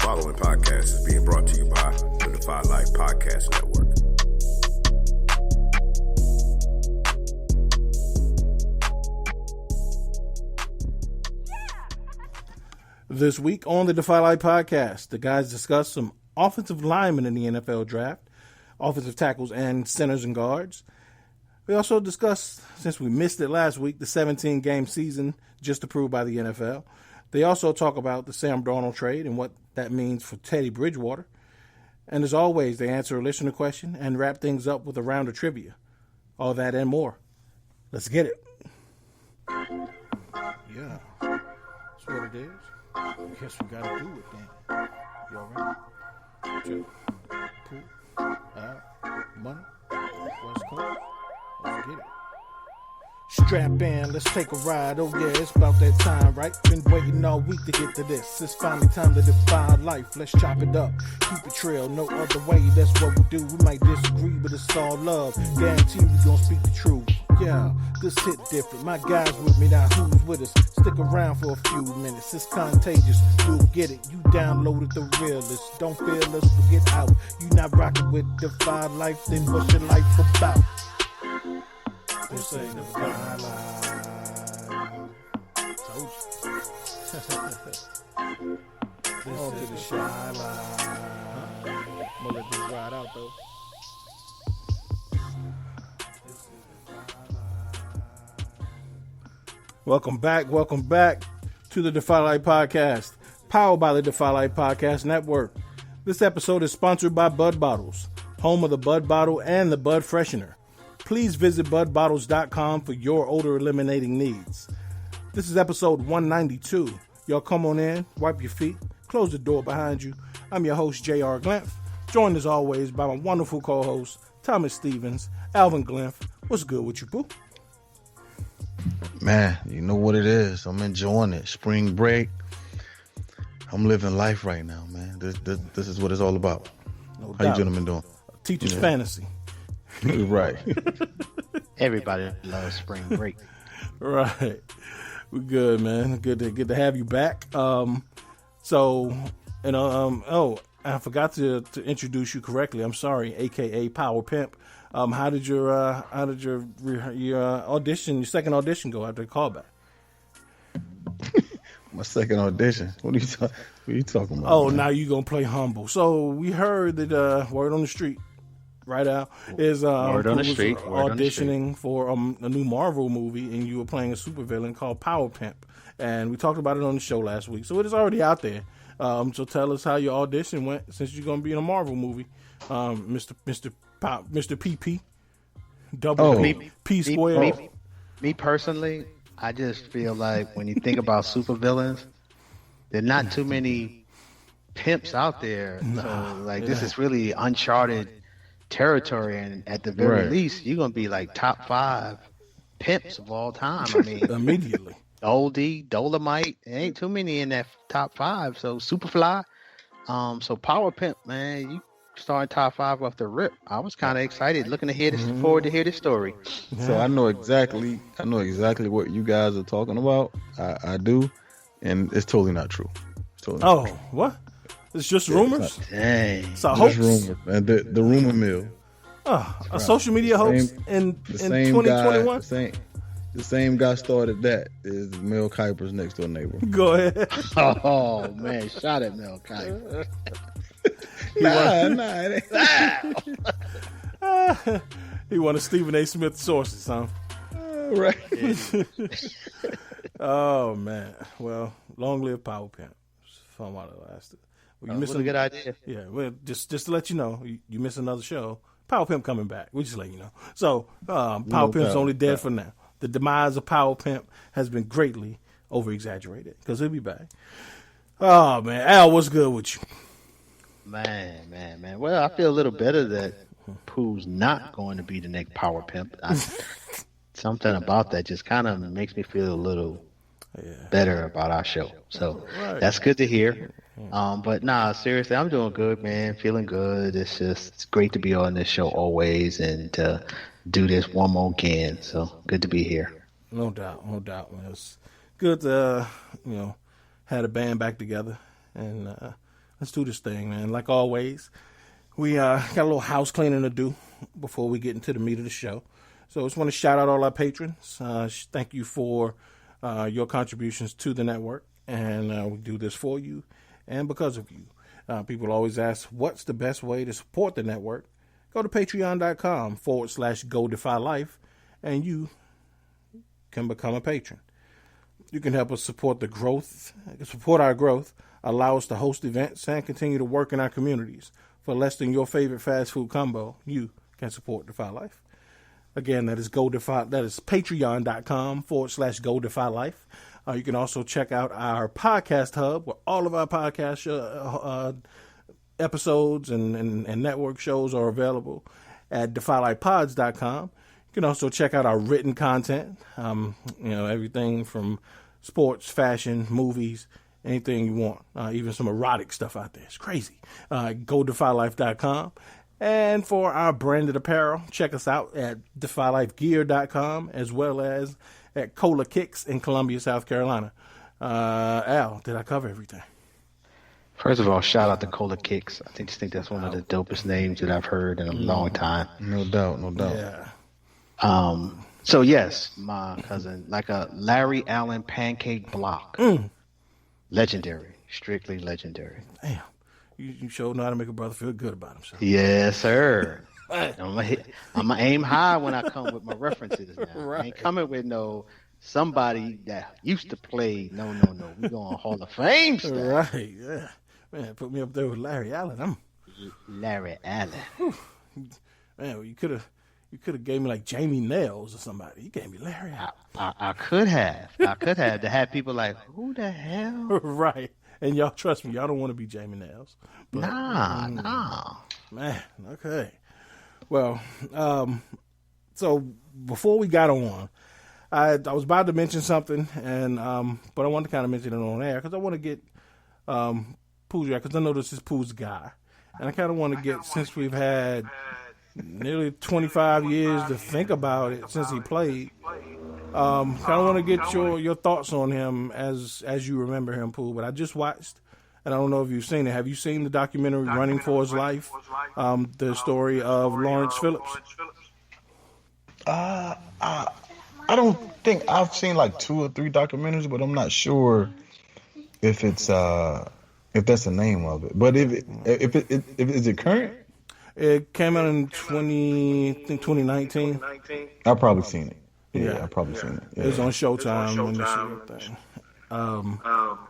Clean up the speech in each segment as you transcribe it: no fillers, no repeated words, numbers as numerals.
following podcast is being brought to you by the Defy Life Podcast Network. This week on the Defy Life Podcast, the guys discuss some offensive linemen in the NFL draft, offensive tackles and centers and guards. We also discuss, since we missed it last week, the 17-game season just approved by the NFL. They also talk about the Sam Darnold trade and what that means for Teddy Bridgewater. And as always, they answer a listener question and wrap things up with a round of trivia. All that and more. Let's get it. Yeah, that's what it is. I guess we gotta do it then. You alright? Chill. Cool. Money. West Coast. Let's get it. Strap in, let's take a ride. Oh yeah, it's about that time, right? Been waiting all week to get to this. It's finally time to defy life. Let's chop it up. Keep it real, no other way. That's what we do. We might disagree, but it's all love. Guarantee we gon' speak the truth. Yeah, this hit different. My guys with me, now who's with us? Stick around for a few minutes. It's contagious. You'll get it. You downloaded the realest. Don't feel us, forget out. You not rocking with Defy Life, then what's your life about? This ain't Defy Life. Told you. This is the Shy Life. I'm gonna let this ride out though. Welcome back to the Defy Life Podcast, powered by the Defy Life Podcast Network. This episode is sponsored by Bud Bottles, home of the Bud Bottle and the Bud Freshener. Please visit budbottles.com for your odor eliminating needs. This is episode 192. Y'all come on in, wipe your feet, close the door behind you. I'm your host, J.R. Glimpf, joined as always by my wonderful co-hosts, Thomas Stevens, Alvin Glimpf. What's good with you, boo? Man, you know what it is. I'm enjoying it. Spring break. I'm living life right now, man. This is what it's all about. No How doubt. you gentlemen doing? Teacher's fantasy. Right. Everybody loves spring break. Right. We're good, man. Good to have you back. I forgot to introduce you correctly. I'm sorry, aka Power Pimp. How did your audition, your second audition go after the callback? My second audition. What are you talking about? Oh, man? now you gonna play humble. So we heard that word on the street, right, Al, is Word on the street. auditioning for a new Marvel movie, and you were playing a supervillain called Power Pimp, and we talked about it on the show last week. So it is already out there. So tell us how your audition went, since you're gonna be in a Marvel movie, Mr. PP, P squared. Me personally, I just feel like when you think about supervillains, there are not too many pimps out there. This is really uncharted territory, and at the very least, you're gonna be like top 5 pimps of all time. I mean, Immediately. Oldie, Dolomite, there ain't too many in that top 5. So Superfly, so Power Pimp, man, you starting top 5 off the rip. I was kind of excited, looking forward to hear this story. So I know exactly what you guys are talking about. I do, and it's totally not true. What? It's just rumors? Dang. It's a hoax? Just rumor, man. The rumor mill. A social media hoax in 2021? The same guy started that is Mel Kiper's next door neighbor. Go ahead. Oh, man. Shot at Mel Kiper. He wanted Stephen A. Smith sources, huh? Right. Oh, man. Well, long live Power Pimp. It's fun while it lasted. Well, What a good idea. Yeah, well, just to let you know, you miss another show. Power Pimp coming back. We just let you know. So, Power Pimp's only dead for now. The demise of Power Pimp has been greatly over-exaggerated, because he'll be back. Oh, man. Al, what's good with you? Man. Well, I feel a little better that Pooh's not going to be the next Power Pimp. Something about that just kind of makes me feel a little better about our show. So that's good to hear. But nah, seriously, I'm doing good, man. Feeling good. It's great to be on this show always and to do this one more again. So good to be here. No doubt, man. It's good to had a band back together, and Let's do this thing, man. Like always, we got a little house cleaning to do before we get into the meat of the show. So I just want to shout out all our patrons. Thank you for your contributions to the network. And we do this for you and because of you. People always ask, what's the best way to support the network? Go to patreon.com/GoDefyLife and you can become a patron. You can help us support the growth, support our growth, allow us to host events, and continue to work in our communities. For less than your favorite fast food combo, you can support Defy Life. Again, that is patreon.com/GoDefyLife. You can also check out our podcast hub, where all of our podcast episodes and network shows are available at DefyLifePods.com. You can also check out our written content, everything from sports, fashion, movies, anything you want, even some erotic stuff out there. It's crazy. Go DefyLife.com. And for our branded apparel, check us out at DefyLifeGear.com, as well as at Cola Kicks in Columbia, South Carolina. Al, did I cover everything? First of all, shout out to Cola Kicks. I just think that's one of the dopest names that I've heard in a long time. No doubt. Yeah. So yes, my cousin, like a Larry Allen pancake block. Legendary, strictly legendary. Damn. You sure know how to make a brother feel good about himself. Yes, sir. I'm gonna aim high when I come with my references now. Right. I ain't coming with somebody that used to play. No. We going Hall of Fame stuff. Right, yeah. Man, put me up there with Larry Allen. Larry Allen. Man, you could have gave me like Jamie Nails or somebody. You gave me Larry Allen. I could have to have people like, who the hell? Right. And y'all, trust me, y'all don't want to be Jamie Nails. But, Nah. Man, okay. Well, so before we got on, I was about to mention something, and but I wanted to kind of mention it on air because I want to get Pooh's because I know this is Pooh's guy, and I kind of want to get, since we've had nearly 25 years to think about it since he played. Kind of want to get your thoughts on him as you remember him, Pooh. But I just watched, and I don't know if you've seen it. Have you seen the documentary Running for His Life? The story of Lawrence Phillips. I don't think I've seen like 2 or 3 documentaries, but I'm not sure if it's if that's the name of it. But if is it current? It came out in 2019. I've probably seen it. Yeah, I've probably seen it. Yeah. It was on Showtime when this thing.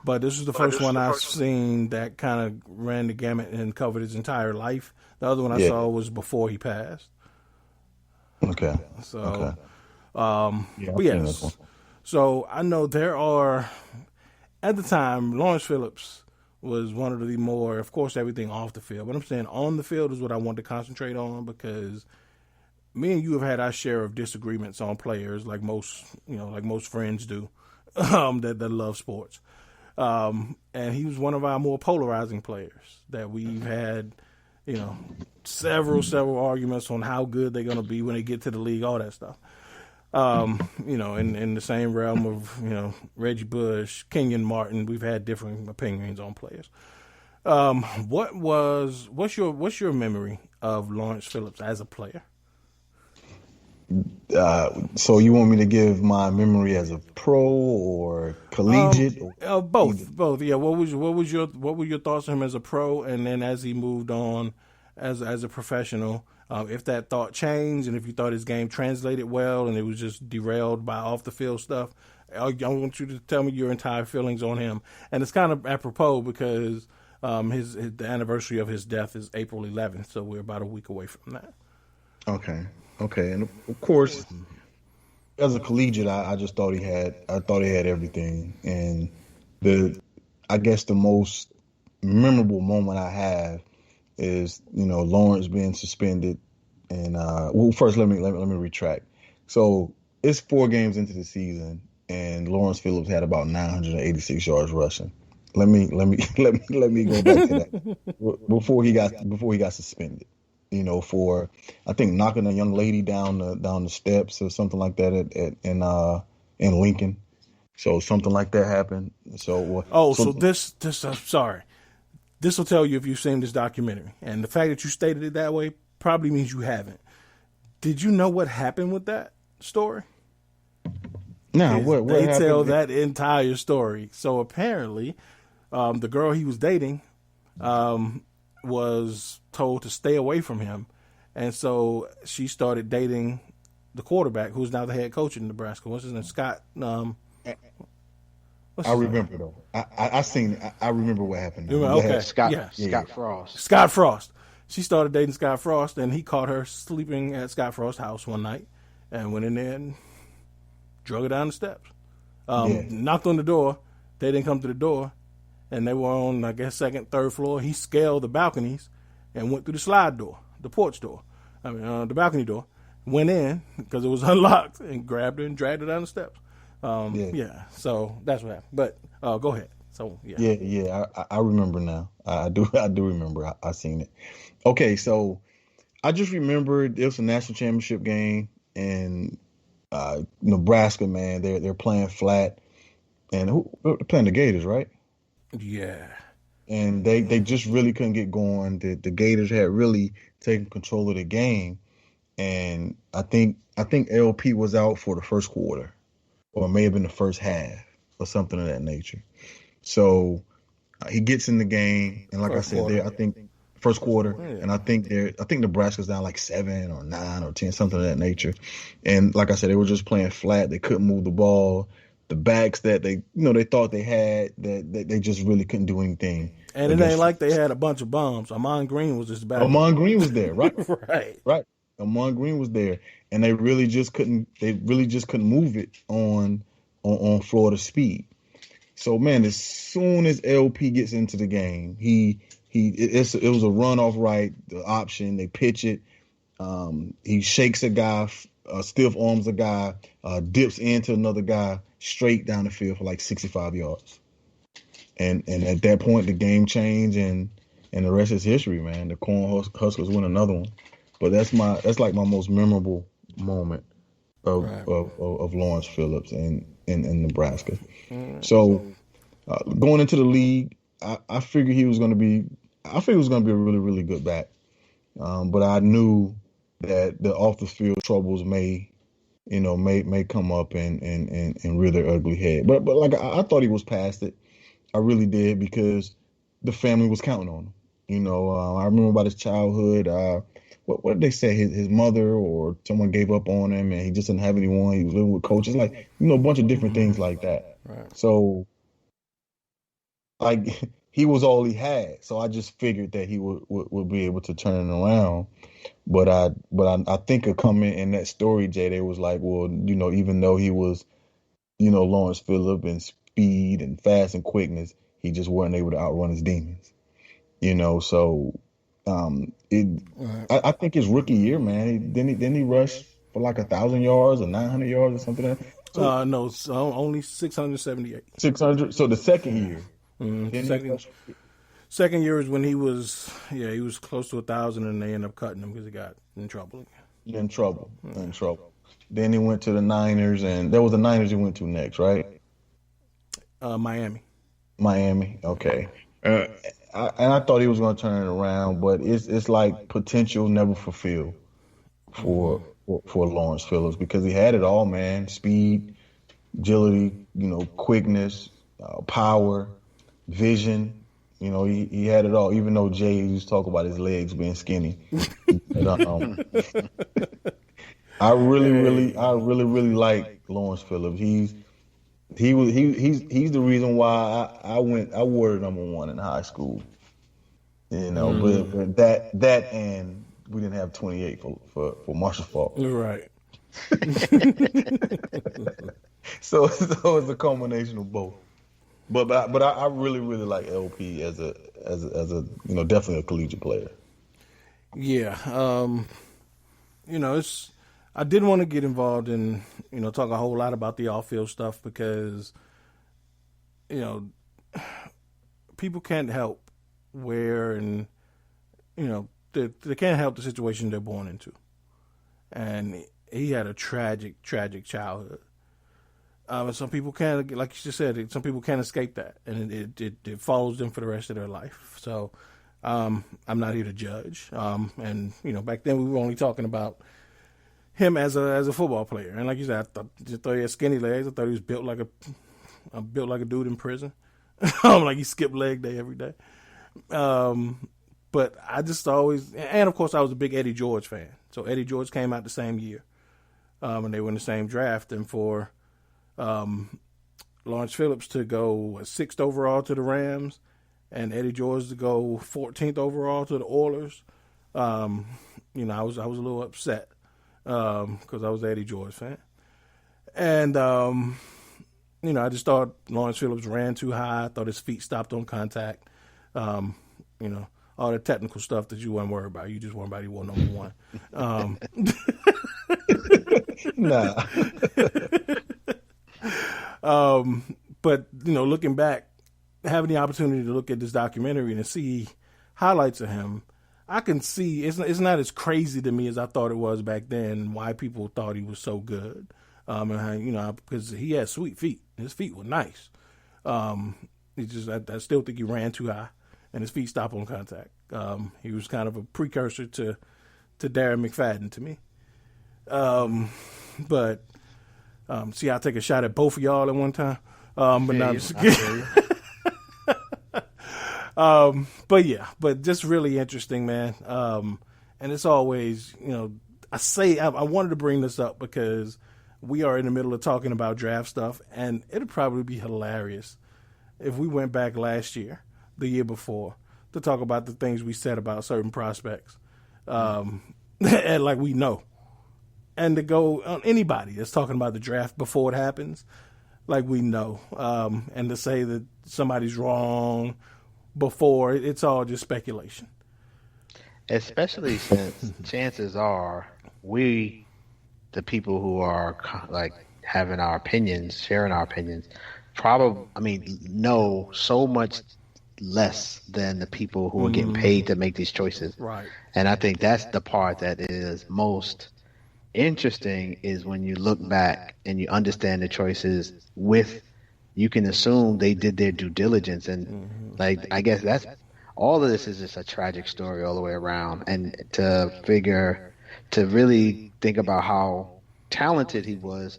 But this is the first one I've seen that kind of ran the gamut and covered his entire life. The other one I saw was before he passed. Okay. So, I've seen this one. So I know there are, at the time, Lawrence Phillips was one of the more, of course, everything off the field. But I'm saying on the field is what I want to concentrate on, because me and you have had our share of disagreements on players, like most friends do, that love sports. And he was one of our more polarizing players that we've had, several arguments on how good they're going to be when they get to the league, all that stuff. In the same realm of, Reggie Bush, Kenyon Martin, we've had different opinions on players. What's your memory of Lawrence Phillips as a player? So you want me to give my memory as a pro or collegiate? Both. Yeah. What were your thoughts on him as a pro, and then as he moved on as a professional? If that thought changed, and if you thought his game translated well, and it was just derailed by off the field stuff, I want you to tell me your entire feelings on him. And it's kind of apropos because the anniversary of his death is April 11th, so we're about a week away from that. Okay, and of course, as a collegiate, I just thought he had everything, and I guess the most memorable moment I have is Lawrence being suspended, and first let me retract. So it's 4 games into the season, and Lawrence Phillips had about 986 yards rushing. Let me go back to that before he got suspended. For I think knocking a young lady down the steps or something like that in Lincoln. So something like that happened. So this sorry. this will tell you if you've seen this documentary. And the fact that you stated it that way probably means you haven't. Did you know what happened with that story? Now, what they happened? tell that entire story. So apparently, the girl he was dating was told to stay away from him. And so she started dating the quarterback, who's now the head coach in Nebraska. What's his name? Scott. I remember though. I seen. I remember what happened. Okay. Scott Frost. Scott Frost. She started dating Scott Frost, and he caught her sleeping at Scott Frost's house one night, and went in there and drug her down the steps. Knocked on the door. They didn't come to the door, and they were on, I guess, second, third floor. He scaled the balconies and went through the slide door, the porch door. The balcony door. Went in because it was unlocked and grabbed her and dragged her down the steps. So that's what happened. But go ahead. So I remember now. I do remember. I seen it. Okay, so I just remembered it was a national championship game, and Nebraska, man, they're playing flat, and they're playing the Gators, right? Yeah. And they just really couldn't get going. The Gators had really taken control of the game, and I think LP was out for the first quarter, or it may have been the first half, or something of that nature. So he gets in the game, and like I said, I think first quarter, and I think Nebraska's down like 7 or 9 or 10, something of that nature. And like I said, they were just playing flat. They couldn't move the ball. The backs that they thought they had, that they just really couldn't do anything. And it ain't like they had a bunch of bombs. Amon Green was just back. Amon Green was there, right? Right. Amon Green was there, and they really just couldn't move it on Florida speed. So man, as soon as LP gets into the game, it was a run off right, the option, they pitch it. He shakes a guy, stiff arms a guy, dips into another guy straight down the field for like 65 yards. And at that point, the game changed, and the rest is history, man. The Corn Huskers win another one. But that's like my most memorable moment of Lawrence Phillips in Nebraska. So going into the league, I figured he was going to be a really, really good back. But I knew that the off the field troubles may come up and rear their ugly head. But like I thought he was past it. I really did, because the family was counting on him. I remember about his childhood. What did they say? His mother or someone gave up on him, and he just didn't have anyone. He was living with coaches, like a bunch of different things like that. Right. So, like, he was all he had. So I just figured that he would be able to turn it around. But I think a comment in that story, Jay, they was like, well, even though he was, Lawrence Phillip and speed and fast and quickness, he just wasn't able to outrun his demons. So. I think his rookie year, man, didn't he rush for like 1,000 yards or 900 yards or something like that? No, only 678. 600. So the second year. Second year is when he was close to 1,000, and they ended up cutting him because he got in trouble. In trouble. Then he went to the Niners, and that was the Niners he went to next, right? Miami. Okay. I thought he was going to turn it around, but it's like potential never fulfilled for Lawrence Phillips, because he had it all, man. Speed, agility, quickness, power, vision. He had it all. Even though Jay used to talk about his legs being skinny, I really like Lawrence Phillips. He's the reason why I wore the number 1 in high school. But that and we didn't have 28 for Marshall Faulk. Right. So it's a combination of both. But I really like LP as a definitely a collegiate player. Yeah. I didn't want to get involved in, talk a whole lot about the off-field stuff, because, people can't help they can't help the situation they're born into. And he had a tragic childhood. And some people can't, like you just said, some people can't escape that, and it follows them for the rest of their life. So I'm not here to judge. And back then we were only talking about him as a football player, and like you said, just thought he had skinny legs. I thought he was built like a dude in prison, like he skipped leg day every day. But I just always, and of course I was a big Eddie George fan. So Eddie George came out the same year, and they were in the same draft, and for Lawrence Phillips to go 6th overall to the Rams and Eddie George to go 14th overall to the Oilers, I was a little upset because I was an Eddie George fan. And, I just thought Lawrence Phillips ran too high. I thought his feet stopped on contact. All the technical stuff that you weren't worried about. You just worried about he was number one. Nah. But looking back, having the opportunity to look at this documentary and see highlights of him, I can see it's not as crazy to me as I thought it was back then. Why people thought he was so good, and because he had sweet feet. His feet were nice. I still think he ran too high, and his feet stopped on contact. He was kind of a precursor to Darren McFadden to me. But see, I'll take a shot at both of y'all at one time. But now I'm just kidding. But just really interesting, man. And it's always, I wanted to bring this up because we are in the middle of talking about draft stuff, and it'd probably be hilarious if we went back last year, the year before, to talk about the things we said about certain prospects, and like we know. And to go on anybody that's talking about the draft before it happens, like we know, and to say that somebody's wrong before, it's all just speculation. Especially since chances are we, the people who are like having our opinions, sharing our opinions, know so much less than the people who are getting paid to make these choices. Right. And I think that's the part that is most interesting, is when you look back and you understand the choices you can assume they did their due diligence. And I guess that's all of this is just a tragic story all the way around. And to really think about how talented he was,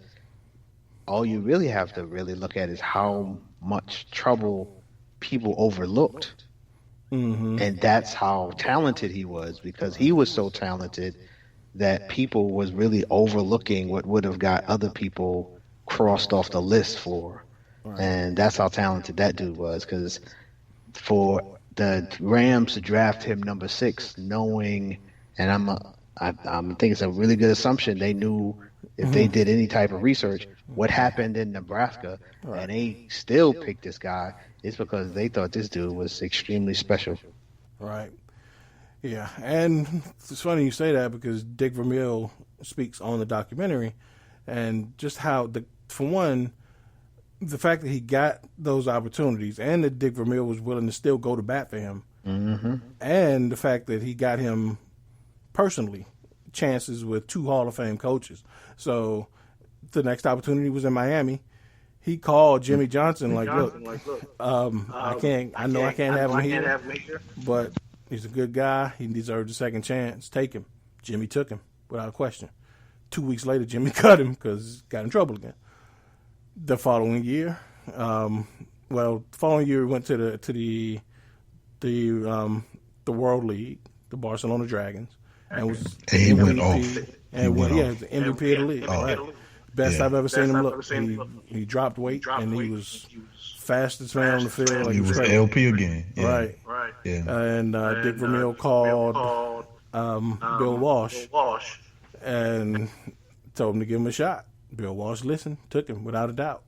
all you really have to really look at is how much trouble people overlooked. And that's how talented he was, because he was so talented that people was really overlooking what would have got other people crossed off the list for. Right. And that's how talented that dude was, because for the Rams to draft him number 6, knowing, and I think it's a really good assumption, they knew if they did any type of research what happened in Nebraska, right, and they still picked this guy, it's because they thought this dude was extremely special. Right. Yeah, and it's funny you say that, because Dick Vermeil speaks on the documentary, and just how, for one, the fact that he got those opportunities, and that Dick Vermeil was willing to still go to bat for him, and the fact that he got him personally chances with 2 Hall of Fame coaches. So the next opportunity was in Miami. He called Jimmy Johnson, look, I know I can't have him here, but he's a good guy. He deserves a second chance. Take him. Jimmy took him without question. 2 weeks later, Jimmy cut him because he got in trouble again. The following year, he went to the World League, the Barcelona Dragons, and was he went off. And the MVP of the league. Right. Best I've ever seen him look. He dropped weight, and he was fastest man on the field. Like he was LP again. Yeah. Right. Yeah. And Dick Vermeil called Bill Walsh and told him to give him a shot. Bill Walsh listened, took him without a doubt.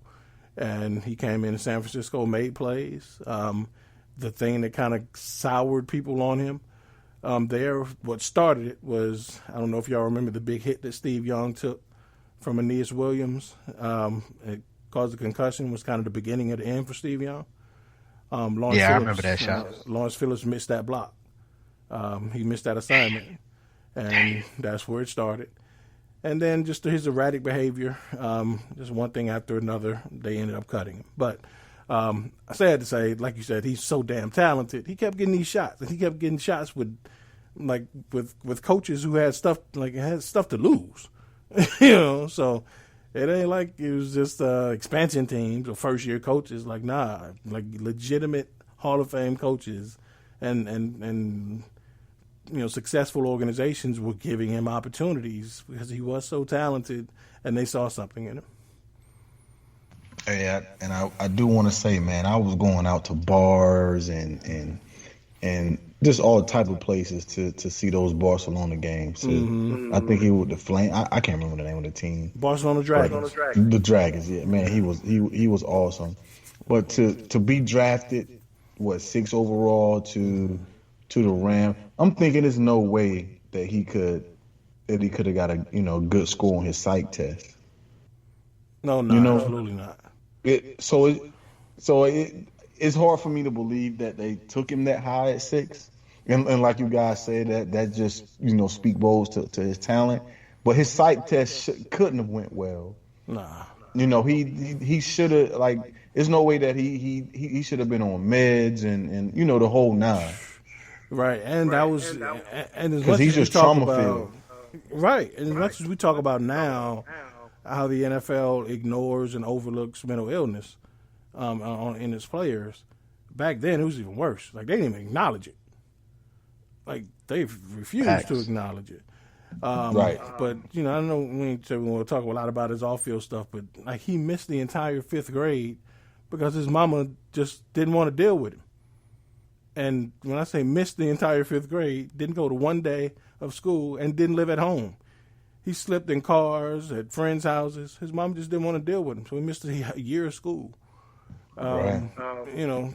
And he came into San Francisco, made plays. The thing that kind of soured people on him what started it was, I don't know if y'all remember the big hit that Steve Young took from Aeneas Williams. It caused a concussion, was kind of the beginning of the end for Steve Young. I remember that shot. Lawrence Phillips missed that block. He missed that assignment, and that's where it started. And then just his erratic behavior, just one thing after another, they ended up cutting him. But I had to say, like you said, he's so damn talented. He kept getting these shots, and he kept getting shots with coaches who had stuff to lose. So it ain't like it was just expansion teams or first year coaches. Like legitimate Hall of Fame coaches and successful organizations were giving him opportunities because he was so talented and they saw something in him. Yeah, and I do want to say, man, I was going out to bars and just all type of places to see those Barcelona games. So I think he was the Flame. I can't remember the name of the team. Barcelona Dragons. The Dragons. Yeah, man, he was awesome. But to be drafted, 6 overall to the Ram, I'm thinking there's no way that he could have got a good score on his psych test. No, absolutely not. It's hard for me to believe that they took him that high at 6, and like you guys said, that just speak bold to his talent. But his psych test couldn't have went well. Nah. He should have There's no way that he should have been on meds and the whole nine. Right, and that was and as much he's as just we talk trauma about, filled. Right, and as much as we talk about now how the NFL ignores and overlooks mental illness in its players, back then it was even worse. Like they didn't even acknowledge it. Like they refused to acknowledge it. Right. But I know we want to talk a lot about his off-field stuff, but like he missed the entire 5th grade because his mama just didn't want to deal with him. And when I say missed the entire 5th grade, didn't go to one day of school and didn't live at home. He slept in cars at friends' houses. His mom just didn't want to deal with him, so he missed a year of school. Right.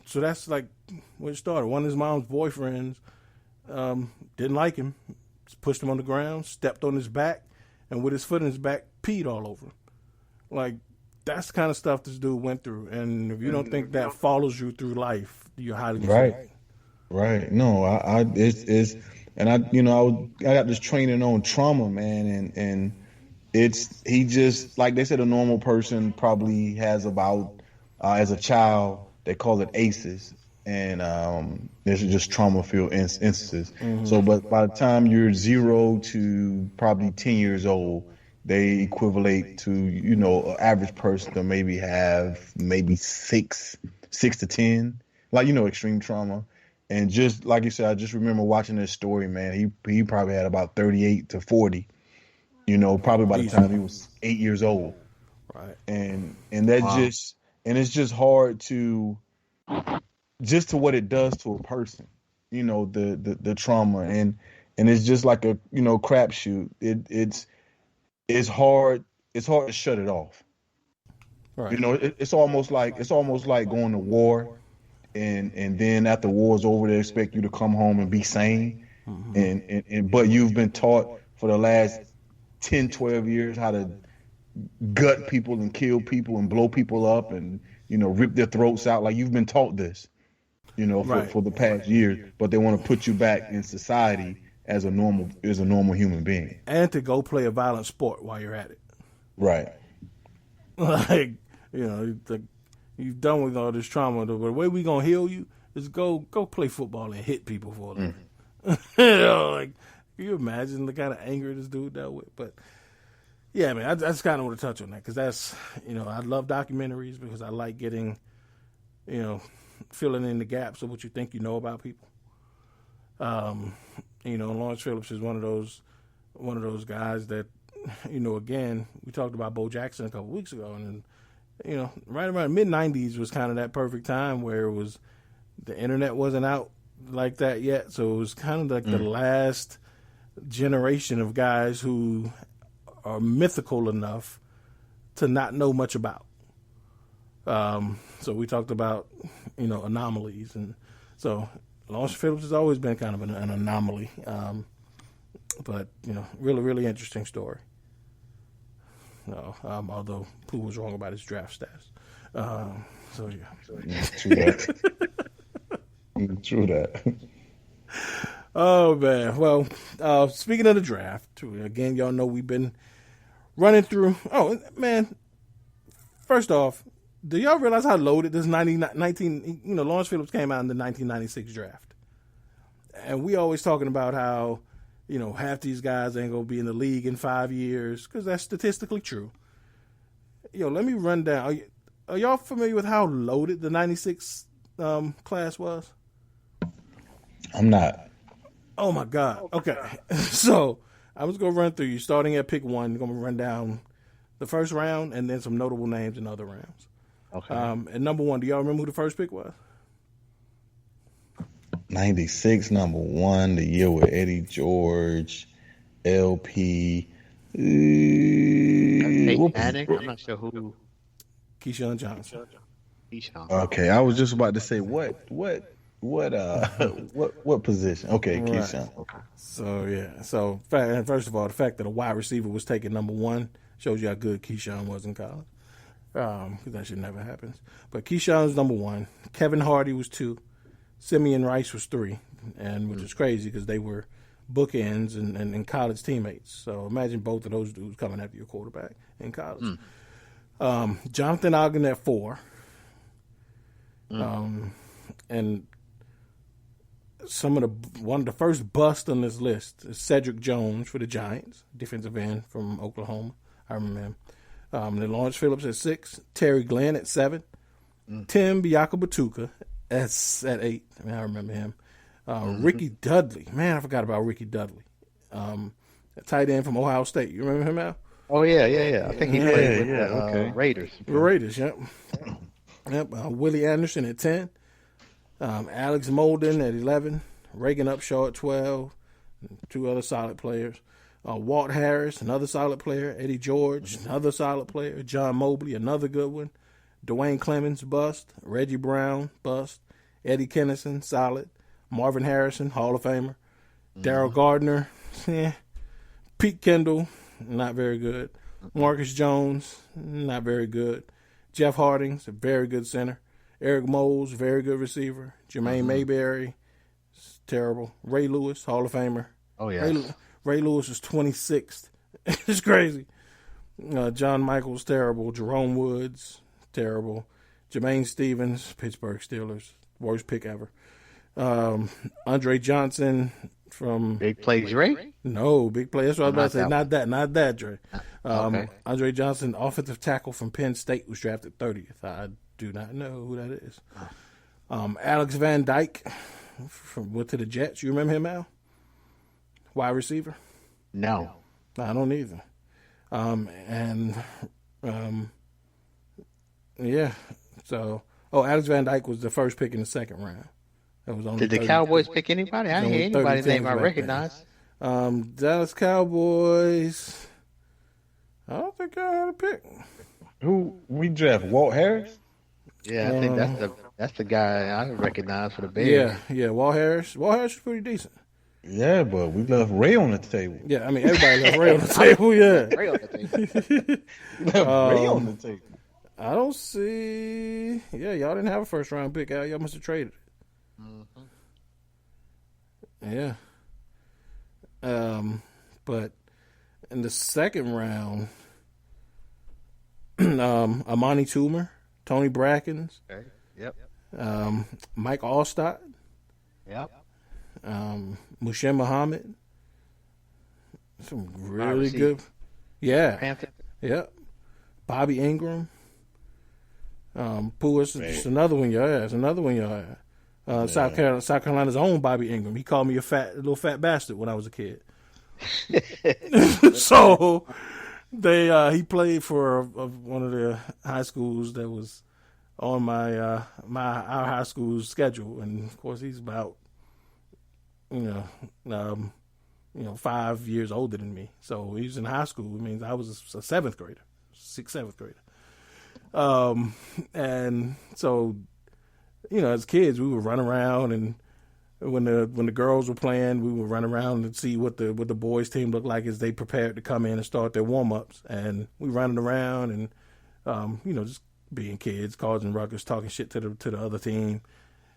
So that's like where it started. One of his mom's boyfriends didn't like him, just pushed him on the ground, stepped on his back, and with his foot in his back, peed all over him. Like, that's the kind of stuff this dude went through. And if you don't think that follows you through life, you're highly mistaken. Right. No, I got this training on trauma, man, and he just, like they said, a normal person probably has about as a child, they call it ACEs, and there's just trauma-filled instances. Mm-hmm. So, but by the time you're 0 to probably 10 years old, they equivalent to an average person to maybe have 6 to 10, extreme trauma. And just like you said, I just remember watching this story, man. He probably had about 38 to 40, probably by the time he was 8 years old. Right. And that it's just hard to what it does to a person, the trauma, and it's just like a crapshoot. It's hard to shut it off. Right. It's almost like going to war. And then after war's over, they expect you to come home and be sane. Mm-hmm. But you've been taught for the last 10, 12 years how to gut people and kill people and blow people up and, rip their throats out. Like you've been taught this, for the past year, but they want to put you back in society as a normal human being. And to go play a violent sport while you're at it. Right. Like, you've done with all this trauma. The way we gonna heal you is go play football and hit people for a living. Can you imagine the kind of anger this dude dealt with? But yeah, man, I just kind of want to touch on that because that's I love documentaries because I like getting filling in the gaps of what you think you know about people. Lawrence Phillips is one of those guys that again, we talked about Bo Jackson a couple weeks ago, and right around mid-90s was kind of that perfect time where the internet wasn't out like that yet. So it was kind of like the last generation of guys who are mythical enough to not know much about. So we talked about, anomalies. And so Lawrence Phillips has always been kind of an anomaly. But, really, really interesting story. Although Pooh was wrong about his draft stats. So yeah. True that. True that. Oh man. Well, speaking of the draft, again, y'all know we've been running through. Oh man! First off, do y'all realize how loaded this 19? Lawrence Phillips came out in the 1996 draft, and we always talking about how half these guys ain't gonna be in the league in 5 years because that's statistically true. Let me run down. Are y'all familiar with how loaded the 96 class was? I'm not. Oh my God. Okay. So I was going to run through you starting at pick 1. I'm going to run down the first round and then some notable names in other rounds. Okay. And number 1, do y'all remember who the first pick was? 96, number 1, the year with Eddie George, LP. I'm not sure who. Keyshawn Johnson. Okay, I was just about to say what position? Okay, right. Keyshawn. Okay. So yeah, first of all, the fact that a wide receiver was taken number 1 shows you how good Keyshawn was in college. Because that shit never happens. But Keyshawn was number 1. Kevin Hardy was 2. Simeon Rice was 3, and which is crazy because they were bookends and college teammates. So imagine both of those dudes coming after your quarterback in college. Jonathan Ogden at 4. And one of the first busts on this list is Cedric Jones for the Giants, defensive end from Oklahoma. I remember him. Then Lawrence Phillips at 6, Terry Glenn at 7, Tim Biakabatuka at 8. I remember him. Ricky Dudley. Man, I forgot about Ricky Dudley. A tight end from Ohio State. You remember him, Al? Oh, yeah. I think he played with the Raiders. The Raiders, yep. Willie Anderson at 10. Alex Molden at 11. Reagan Upshaw at 12. 2 other solid players. Walt Harris, another solid player. Eddie George, another solid player. John Mobley, another good one. Dwayne Clemens, bust. Reggie Brown, bust. Eddie Kennison, solid. Marvin Harrison, Hall of Famer. Darryl Gardner, Pete Kendall, not very good. Marcus Jones, not very good. Jeff Harding's a very good center. Eric Moles, very good receiver. Jermaine Mayberry, terrible. Ray Lewis, Hall of Famer. Oh, yeah. Ray Lewis is 26th. It's crazy. John Michaels, terrible. Jerome Woods, terrible. Jermaine Stevens, Pittsburgh Steelers, worst pick ever. Andre Johnson from Big Play Dre? No, Big Play. That's what I was about to say. Not that Dre. Okay. Andre Johnson, offensive tackle from Penn State, was drafted 30th. I do not know who that is. Alex Van Dyke went to the Jets. You remember him, Al? Wide receiver? No. I don't either. So, Alex Van Dyke was the first pick in the second round. That was only Did the Cowboys pick anybody? I didn't hear anybody's name I recognize. Dallas Cowboys. I don't think I had a pick. Who we draft? Walt Harris? Yeah, I think that's the guy I recognize for the Bears. Yeah, Walt Harris. Walt Harris was pretty decent. Yeah, but we left Ray on the table. Yeah, I mean everybody left Ray on the table. Yeah, Ray on the table. Ray on the table. I don't see. Yeah, y'all didn't have a first round pick out. Y'all must have traded it. Yeah. But in the second round, Amani Toomer, Tony Brackens, Okay. Yep. Mike Allstott, Yep. Mushin Muhammad. Some really good. Yeah. Panther. Yep. Bobby Ingram. Pooh is just another one y'all had. It's another one y'all had. South Carolina's own Bobby Ingram. He called me a little fat bastard when I was a kid. So he played for one of the high schools that was on our high school's schedule, and of course he's about 5 years older than me. So he was in high school. It means I was a seventh grader, seventh grader. And so, as kids, we would run around, and when the girls were playing, we would run around and see what the boys' team looked like as they prepared to come in and start their warm-ups. And we running around and, just being kids, causing ruckus, talking shit to the other team.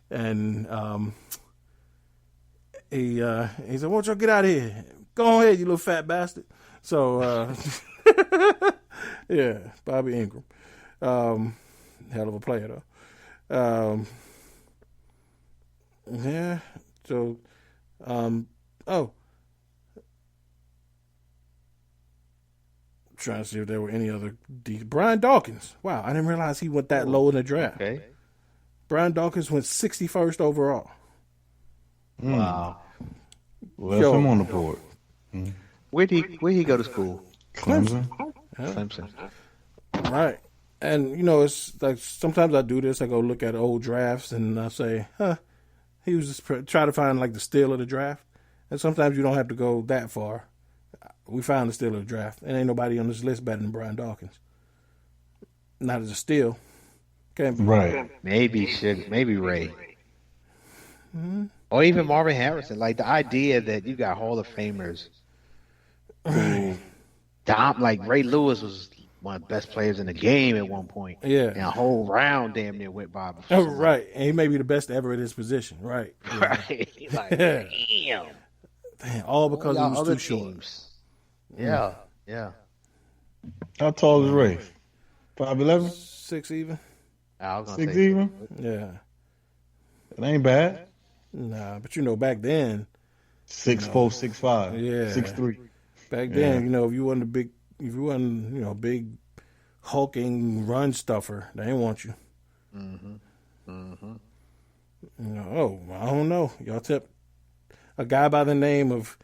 And he said, "Won't y'all get out of here? Go ahead, you little fat bastard." So Yeah, Bobby Ingram. Hell of a player, though. Yeah, so, trying to see if there were any other Brian Dawkins. Wow, I didn't realize he went that low in the draft. Okay. Brian Dawkins went 61st overall. Wow. Well, that's him on the board. Where'd he go to school? Clemson. Clemson. Right. And, you know, it's like sometimes I do this. I go look at old drafts and I say, he was just try to find like the steal of the draft. And sometimes you don't have to go that far. We found the steal of the draft. And ain't nobody on this list better than Brian Dawkins. Not as a steal. Can't be. Right. Maybe Ray. Or even Marvin Harrison. Like the idea that you got Hall of Famers who like Ray Lewis was one of the best players in the game at one point. Yeah. And a whole round damn near went by. Oh, right. And he may be the best ever at his position. Right. Yeah. Right. Like, damn. All because he was other too short. teams. Yeah. Yeah. How tall is Ray? 5'11"? 6 even. I was gonna 6 say even? Yeah. It ain't bad. Nah, but you know, back then. 6'4", 6'5". Yeah. 6'3". Back then, you know, if you wasn't big hulking run stuffer, they didn't want you. You know, I don't know. Y'all tip a guy by the name of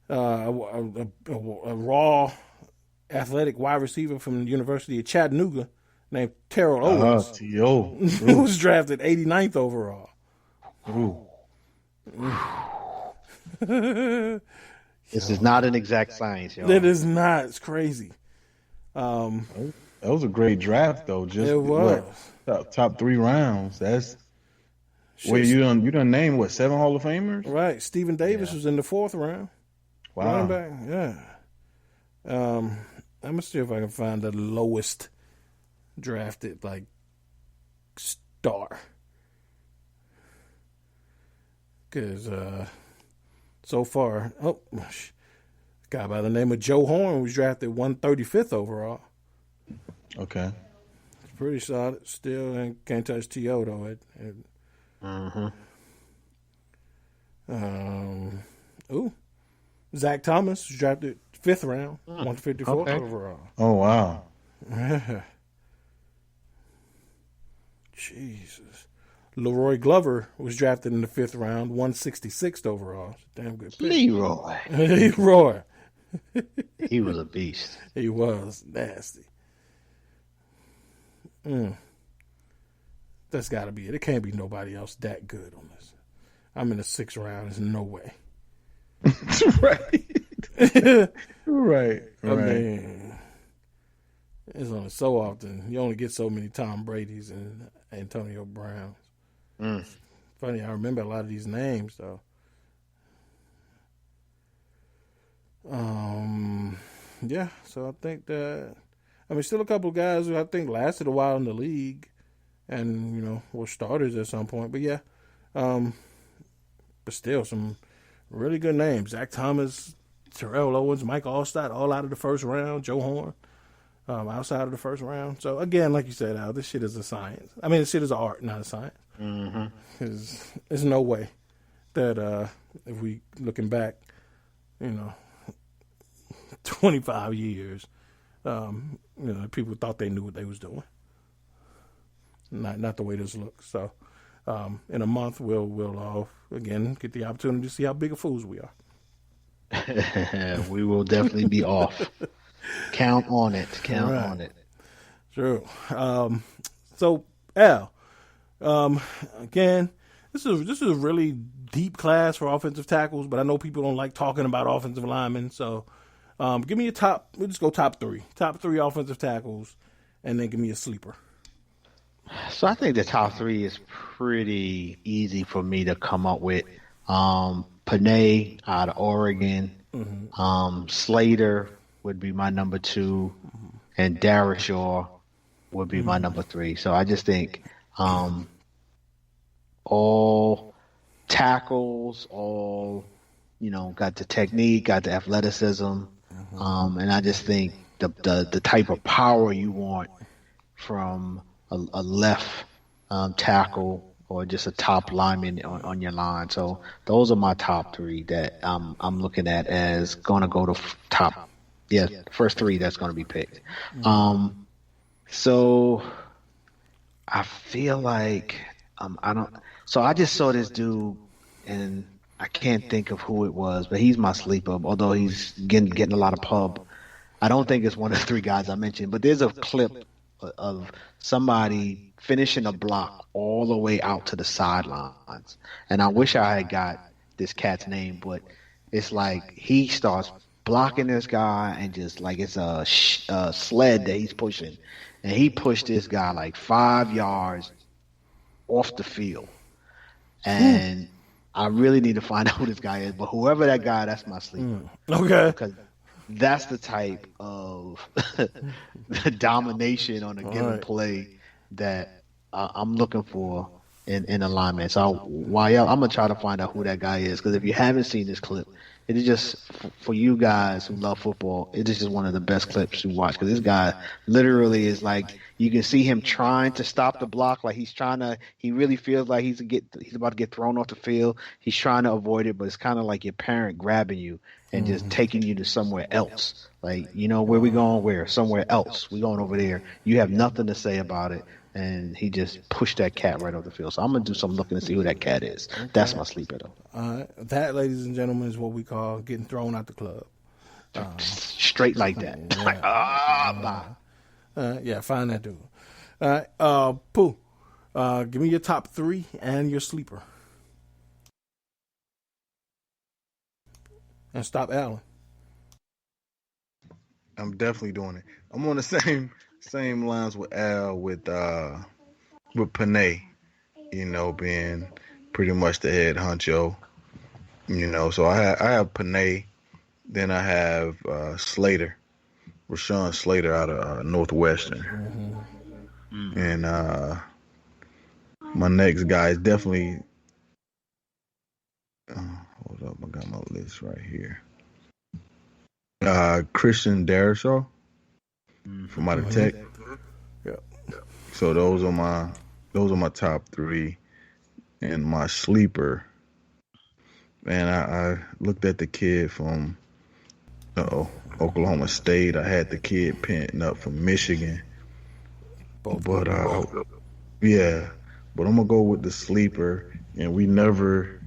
a raw athletic wide receiver from the University of Chattanooga named Terrell Owens. T.O. Who was drafted 89th overall. Ooh. this is not an exact science, y'all. It is not. It's crazy. That was a great draft, though. Just It was. top 3 rounds. That's Shit. where you done named 7 Hall of Famers? Right. Stephen Davis was in the 4th round. Wow. Running back. Yeah. I'm gonna see if I can find the lowest drafted star. Because so far, guy by the name of Joe Horn was drafted 135th overall. Okay. It's pretty solid. Still can't touch T.O. though. Zach Thomas was drafted 5th round, 154th overall. Oh, wow. Jesus. Leroy Glover was drafted in the 5th round, 166th overall. Damn good pick. Leroy. Leroy. He was a beast. He was nasty. That's got to be it. It can't be nobody else that good on this. I'm in the 6th round. There's no way. Right. I mean, it's only so often. You only get so many Tom Brady's and Antonio Browns. Funny, I remember a lot of these names, though. Yeah, so I think that, still a couple of guys who I think lasted a while in the league and, were starters at some point. But yeah, but still some really good names. Zach Thomas, Terrell Owens, Mike Allstott, all out of the 1st round. Joe Horn, outside of the 1st round. So again, like you said, Al, this shit is a science. This shit is an art, not a science. Because there's no way that if we looking back, 25 years, people thought they knew what they was doing. Not the way this looks. So in a month, we'll all again get the opportunity to see how big of fools we are. We will definitely be off. Count on it. Count on it. True. So Al, again, this is a really deep class for offensive tackles, but I know people don't like talking about offensive linemen. So give me we'll just go top 3. Top 3 offensive tackles, and then give me a sleeper. So I think the top 3 is pretty easy for me to come up with. Panay out of Oregon. Slater would be my number 2, and Darrishaw would be my number 3. So I just think all tackles, all got the technique, got the athleticism, and I just think the type of power you want from a left tackle or just a top lineman on your line. So those are my top three that I'm looking at as going to go to top. Yeah, first three that's going to be picked. So I feel like I don't. So I just saw this dude, and I can't think of who it was, but he's my sleeper. Although he's getting a lot of pub, I don't think it's one of the three guys I mentioned. But there's a clip of somebody finishing a block all the way out to the sidelines, and I wish I had got this cat's name, but it's like he starts blocking this guy, and just like it's a sled that he's pushing, and he pushed this guy like 5 yards off the field. And I really need to find out who this guy is, but whoever that guy, that's my sleeper. Okay. Because that's the type of domination on a given play that I'm looking for in alignment. So while I'm going to try to find out who that guy is, because if you haven't seen this clip, it is just, for you guys who love football, it is just one of the best clips to watch, because this guy literally is like, you can see him trying to stop the block, like he really feels like he's about to get thrown off the field. He's trying to avoid it, but it's kind of like your parent grabbing you and just taking you to somewhere else. Like, where we going? Where? Somewhere else. We going over there. You have nothing to say about it. And he just pushed that cat right off the field. So I'm going to do some looking to see who that cat is. Okay. That's my sleeper, though. That, ladies and gentlemen, is what we call getting thrown out the club. Straight like that. Yeah. Bye. Yeah, find that dude. All right. Pooh, give me your top three and your sleeper. And stop Allen. I'm definitely doing it. I'm on the same lines with Al with Panay, being pretty much the head honcho. So I have Panay, then I have Slater, Rashawn Slater out of Northwestern, and my next guy is definitely. Hold up, I got my list right here. Christian Darrisaw from out of Tech. Yep. So those are my top three, and my sleeper. Man, I looked at the kid from Oklahoma State. I had the kid penting up from Michigan, but yeah. But I'm gonna go with the sleeper, and we never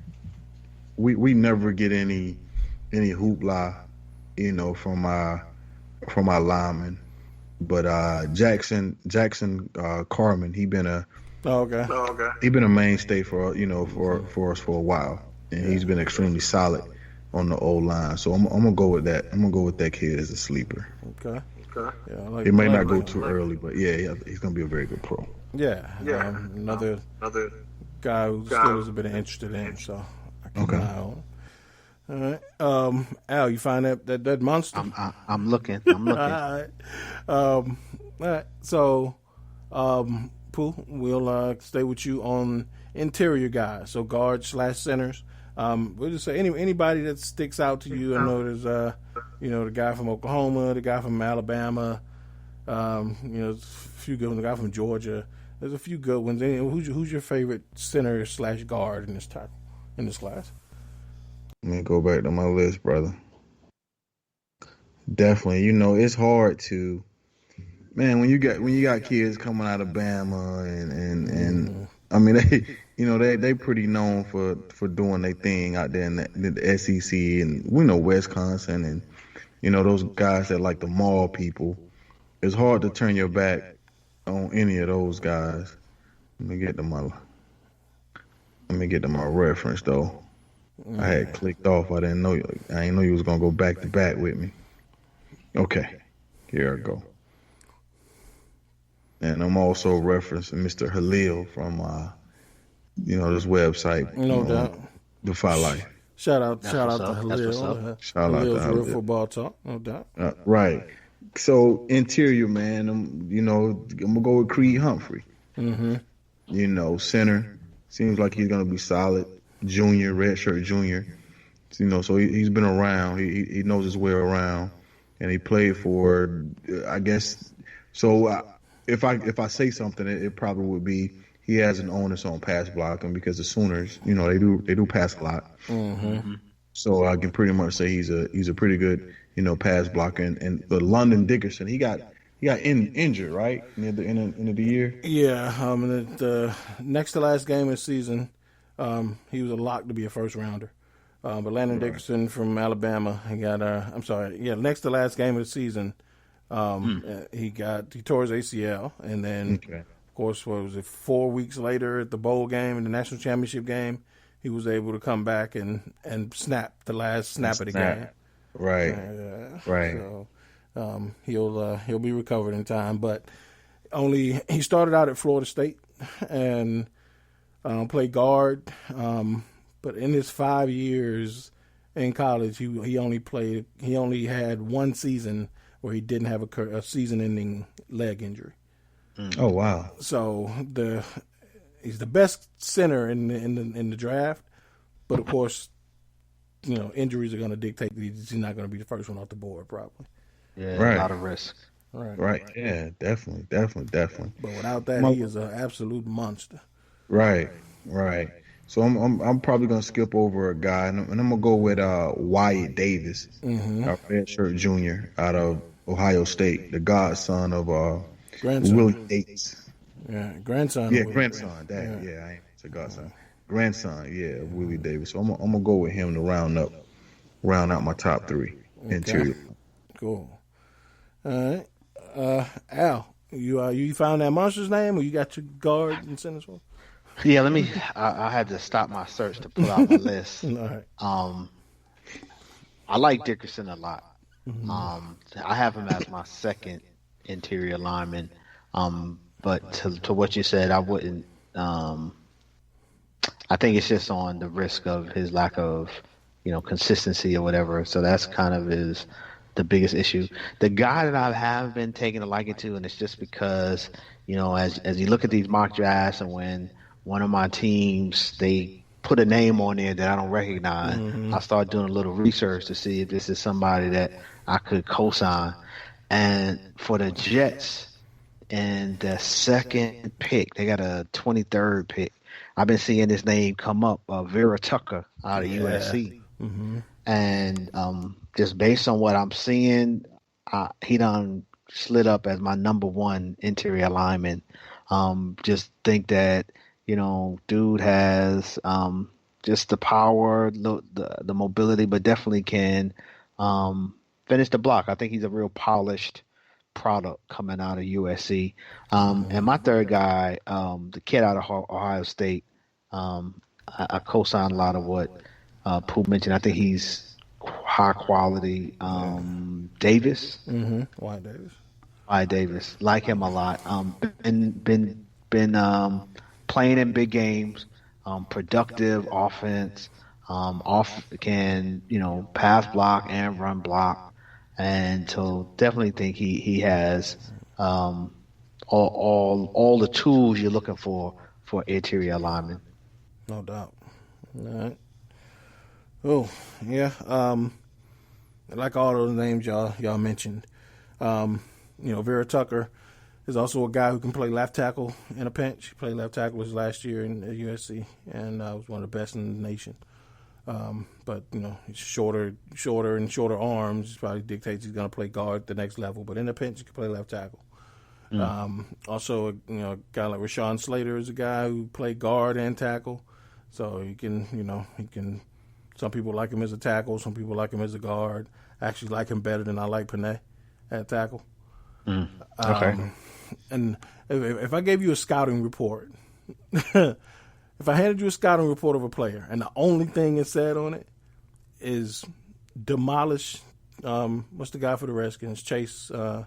get any hoopla, from our linemen. But Jackson Carmen, he been a mainstay for us for a while, and he's been extremely solid on the O line. So I'm gonna go with that. I'm gonna go with that kid as a sleeper. Okay. Yeah, it may not go too early, but yeah, he's gonna be a very good pro. Yeah. Another guy who still is a bit interested in him, so I keep an eye on. All right, Al, you find that monster? I'm looking. All right. So, Pooh, we'll stay with you on interior guys. So guards / centers. We'll just say anybody that sticks out to you. I know there's the guy from Oklahoma, the guy from Alabama. There's a few good ones. The guy from Georgia. There's a few good ones. Who's your favorite center / guard in this class? Let me go back to my list, brother. Definitely, it's hard to, man, when you got kids coming out of Bama and I mean they pretty known for doing their thing out there in the SEC, and we know Wisconsin, and those guys that like to maul people. It's hard to turn your back on any of those guys. Let me get to my reference though. I had clicked off. I didn't know you was gonna go back to back with me. Okay, here I go. And I'm also referencing Mr. Halil from this website. No doubt. Defy Life. Shout out to Halil. Shout out to Halil. Real football talk, no doubt. Right. So interior, man, I'm gonna go with Creed Humphrey. Mm-hmm. Center seems like he's gonna be solid. Junior, redshirt junior. So he's been around. He knows his way around. and he played for, I guess. So if I say something, it probably would be he has an onus on pass blocking because the Sooners, they do pass a lot. Mm-hmm. So I can pretty much say he's a pretty good, pass blocker. And the London Dickerson, he got injured right near the end of the year. Yeah, the next to last game of the season, he was a lock to be a first rounder. But Landon Dickerson from Alabama, he got next to last game of the season, he tore his ACL, and then of course, what was it, 4 weeks later at the bowl game, in the national championship game, he was able to come back and snap the last snap of the game. Right. Right. So he'll be recovered in time, but he started out at Florida State and played guard. But in his 5 years in college, he only had one season where he didn't have a season-ending leg injury. Oh wow! So he's the best center in the draft, but of course, injuries are going to dictate that he's not going to be the first one off the board, probably. Yeah, a lot of risk. Right. Yeah, definitely. But without that, he is an absolute monster. Right. So I'm probably gonna skip over a guy, and I'm gonna go with Wyatt Davis, our redshirt junior out of Ohio State, the godson of Willie Davis. Yeah, grandson. Yeah, grandson. I ain't say godson. Grandson. Yeah, of Willie Davis. So I'm gonna go with him to round out my top three interior. Cool. All right, Al, you found that monster's name, or you got your guard and centers for? Yeah, I had to stop my search to pull out my list. All right. I like Dickerson a lot. I have him as my second interior lineman. But to what you said, I wouldn't. I think it's just on the risk of his lack of, consistency or whatever. So that's kind of the biggest issue. The guy that I have been taking a liking to, and it's just because, as you look at these mock drafts, and when one of my teams, they put a name on there that I don't recognize, I start doing a little research to see if this is somebody that I could co-sign. And for the Jets, and the second pick, they got a 23rd pick. I've been seeing this name come up, Vera Tucker out of USC. And just based on what I'm seeing, he done slid up as my number one interior lineman. Just think that, dude has just the power, the mobility, but definitely can finish the block. I think he's a real polished product coming out of USC. And my third guy, the kid out of Ohio State, I co-sign a lot of what Pooh mentioned. I think he's high quality. Davis. Wyatt Davis. Like him a lot. Been playing in big games, productive offense, can pass block and run block, and so definitely think he has all the tools you're looking for interior alignment. No doubt. All right. Oh yeah. Like all those names y'all mentioned, Vera Tucker is also a guy who can play left tackle in a pinch. He played left tackle his last year at USC, and was one of the best in the nation. But he's shorter and shorter arms. Probably dictates he's going to play guard at the next level. But in the pinch, he can play left tackle. Also, a guy like Rashawn Slater is a guy who played guard and tackle. So he can. Some people like him as a tackle. Some people like him as a guard. I actually like him better than I like Panay at tackle. Okay. And if I gave you a scouting report, if I handed you a scouting report of a player, and the only thing it said on it is demolish. What's the guy for the Redskins? Chase Young.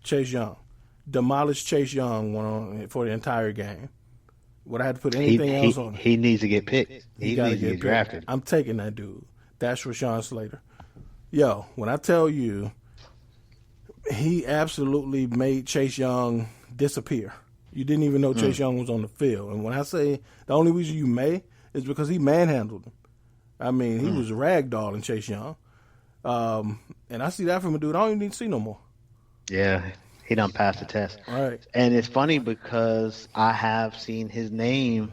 Chase Young. Demolish Chase Young for the entire game. Would I have to put anything else on it? He needs to get picked. He needs to get drafted. I'm taking that dude. That's Rashawn Slater. Yo, when I tell you, he absolutely made Chase Young disappear. You didn't even know Chase Young was on the field. And when I say the only reason you may is because he manhandled him. I mean, he was ragdolling Chase Young. And I see that from a dude I don't even need to see no more. Yeah, he done passed the test. All right. And it's funny because I have seen his name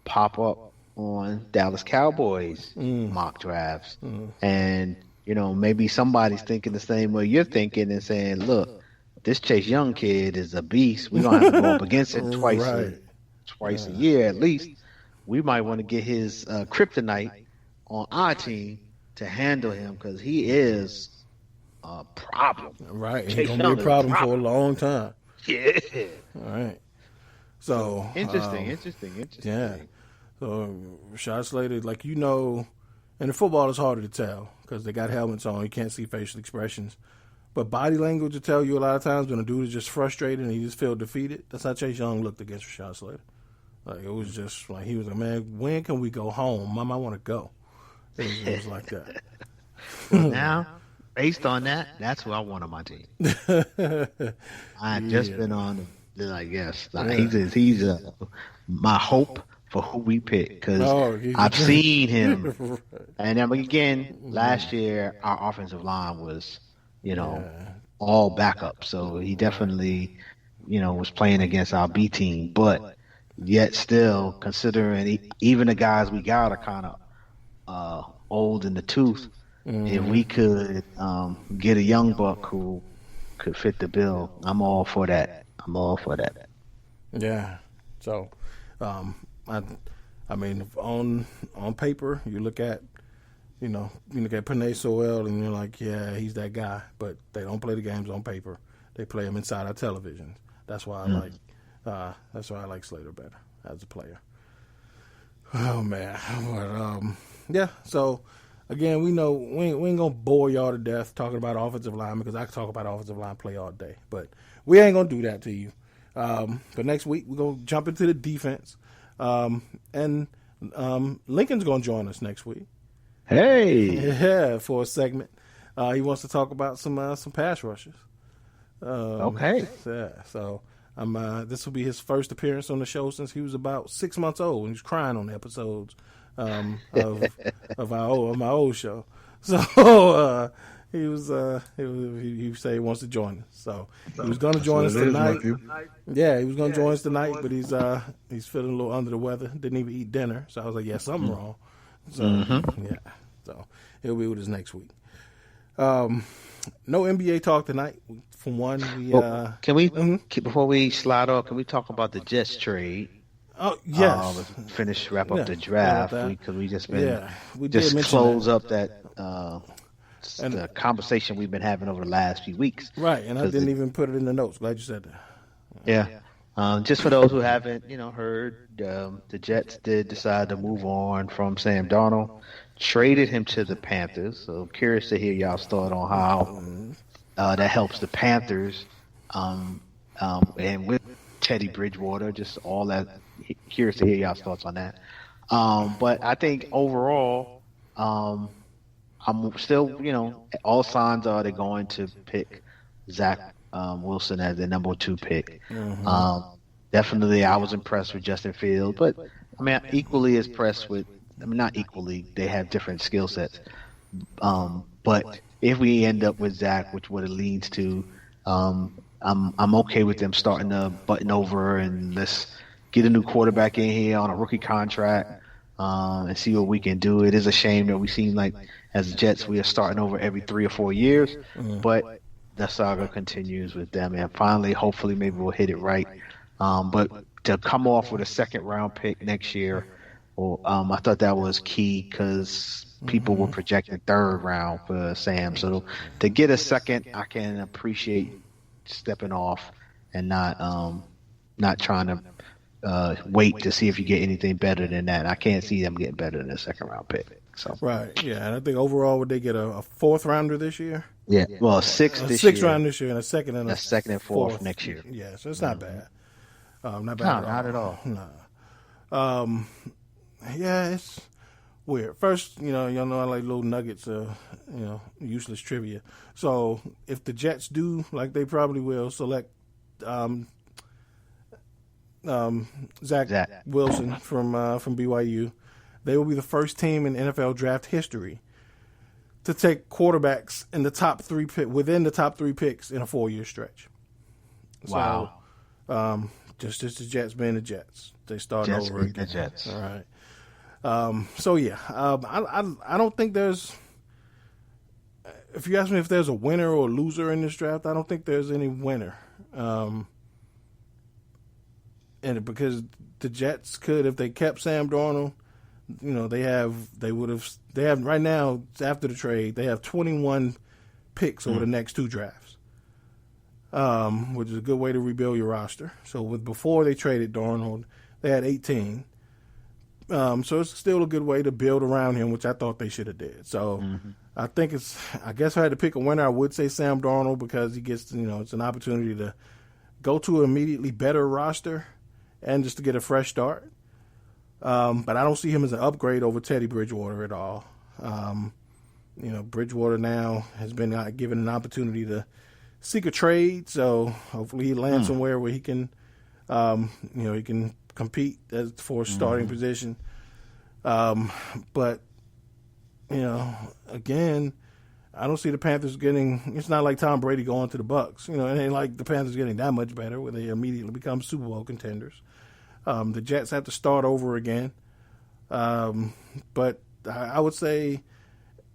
pop up on Dallas Cowboys mock drafts. And, maybe somebody's thinking the same way you're thinking and saying, look, this Chase Young kid is a beast. We're going to have to go up against it twice a year at least. We might want to get his kryptonite on our team to handle him because he is a problem. Right. He's going to be a problem for a long time. Yeah. All right. So interesting. Yeah. So Rashad Slater, and in football it's harder to tell because they got helmets on. You can't see facial expressions. But body language will tell you a lot of times when a dude is just frustrated and he just feels defeated. That's how Chase Young looked against Rashad Slater. It was just like he was like, man, when can we go home? Mom, I want to go. It was like that. Now, based on that, that's who I want on my team. I've just been on. He's my hope for who we pick because I've seen him. Right. And then again, last year our offensive line was, all backup. So he definitely, was playing against our B team, but yet still considering even the guys we got are kind of old in the tooth. If we could get a young buck who could fit the bill, I'm all for that. Yeah. So, I mean, on paper, you look at, Penei Sewell and you're like, yeah, he's that guy. But they don't play the games on paper. They play them inside our televisions. That's why I like Slater better as a player. Oh man. But, yeah. So. Again, we know we ain't gonna bore y'all to death talking about offensive line because I can talk about offensive line play all day, but we ain't gonna do that to you. But next week we're gonna jump into the defense, and Lincoln's gonna join us next week. Hey, yeah, for a segment. He wants to talk about some pass rushes. Okay. Yeah. So this will be his first appearance on the show since he was about 6 months old. He was crying on the episodes. Of my old show, so he said he wants to join us. So he was going to join us tonight. Yeah, he was going to join us tonight, but he's feeling a little under the weather. Didn't even eat dinner, so I was like, yeah, something wrong. So yeah, so he'll be with us next week. No NBA talk tonight. For one, can we before we slide off? Can we talk about the Jets trade? Oh yes. Wrap up the draft because we just been close up that the conversation we've been having over the last few weeks. Right, and I didn't even put it in the notes. Glad you said that. Yeah, just for those who haven't, heard, the Jets did decide to move on from Sam Darnold, traded him to the Panthers. So curious to hear y'all's thought on how that helps the Panthers, and with Teddy Bridgewater, just all that. Curious to hear y'all's thoughts on that. But I think overall, I'm still, all signs are they're going to pick Zach Wilson as their number 2 pick. Definitely, I was impressed with Justin Fields, but I mean, equally as impressed with. I mean, not equally. They have different skill sets. But if we end up with Zach, which what it leads to, I'm okay with them starting to button over and let's get a new quarterback in here on a rookie contract and see what we can do. It is a shame that we seem like as the Jets we are starting over every 3 or 4 years, but the saga continues with them. And finally, hopefully, maybe we'll hit it right. But to come off with a 2nd round pick next year, I thought that was key because people were projecting 3rd round for Sam. So to get a 2nd, I can appreciate stepping off and not trying to wait to see if you get anything better than that. I can't see them getting better than a 2nd round pick. So right, yeah, and I think overall would they get a 4th rounder this year? Yeah, well, a 6th this year. 6th round this year and a 2nd and a 2nd and 4th next year. Yeah, so it's not bad. Not bad. No, not at all. Nah. Yeah, it's weird. First, y'all know I like little nuggets of, useless trivia. So if the Jets do, like they probably will, select Zach Wilson from BYU, they will be the first team in NFL draft history to take quarterbacks in the top 3 within the top 3 picks in a 4-year stretch. Wow. So, just the Jets being the Jets, they start Jets over being again. the Jets. All right. So yeah, I don't think there's. If you ask me if there's a winner or a loser in this draft, I don't think there's any winner. And because the Jets could, if they kept Sam Darnold, they have right now after the trade, they have 21 picks over the next 2 drafts, which is a good way to rebuild your roster. So before they traded Darnold, they had 18. So it's still a good way to build around him, which I thought they should have did. So I think I guess if I had to pick a winner, I would say Sam Darnold because he gets, it's an opportunity to go to an immediately better roster and just to get a fresh start. But I don't see him as an upgrade over Teddy Bridgewater at all. Bridgewater now has been given an opportunity to seek a trade, so hopefully he lands somewhere where he can, he can compete for a starting position. But again, I don't see the Panthers getting. It's not like Tom Brady going to the Bucs. It ain't like the Panthers getting that much better where they immediately become Super Bowl contenders. The Jets have to start over again. But I would say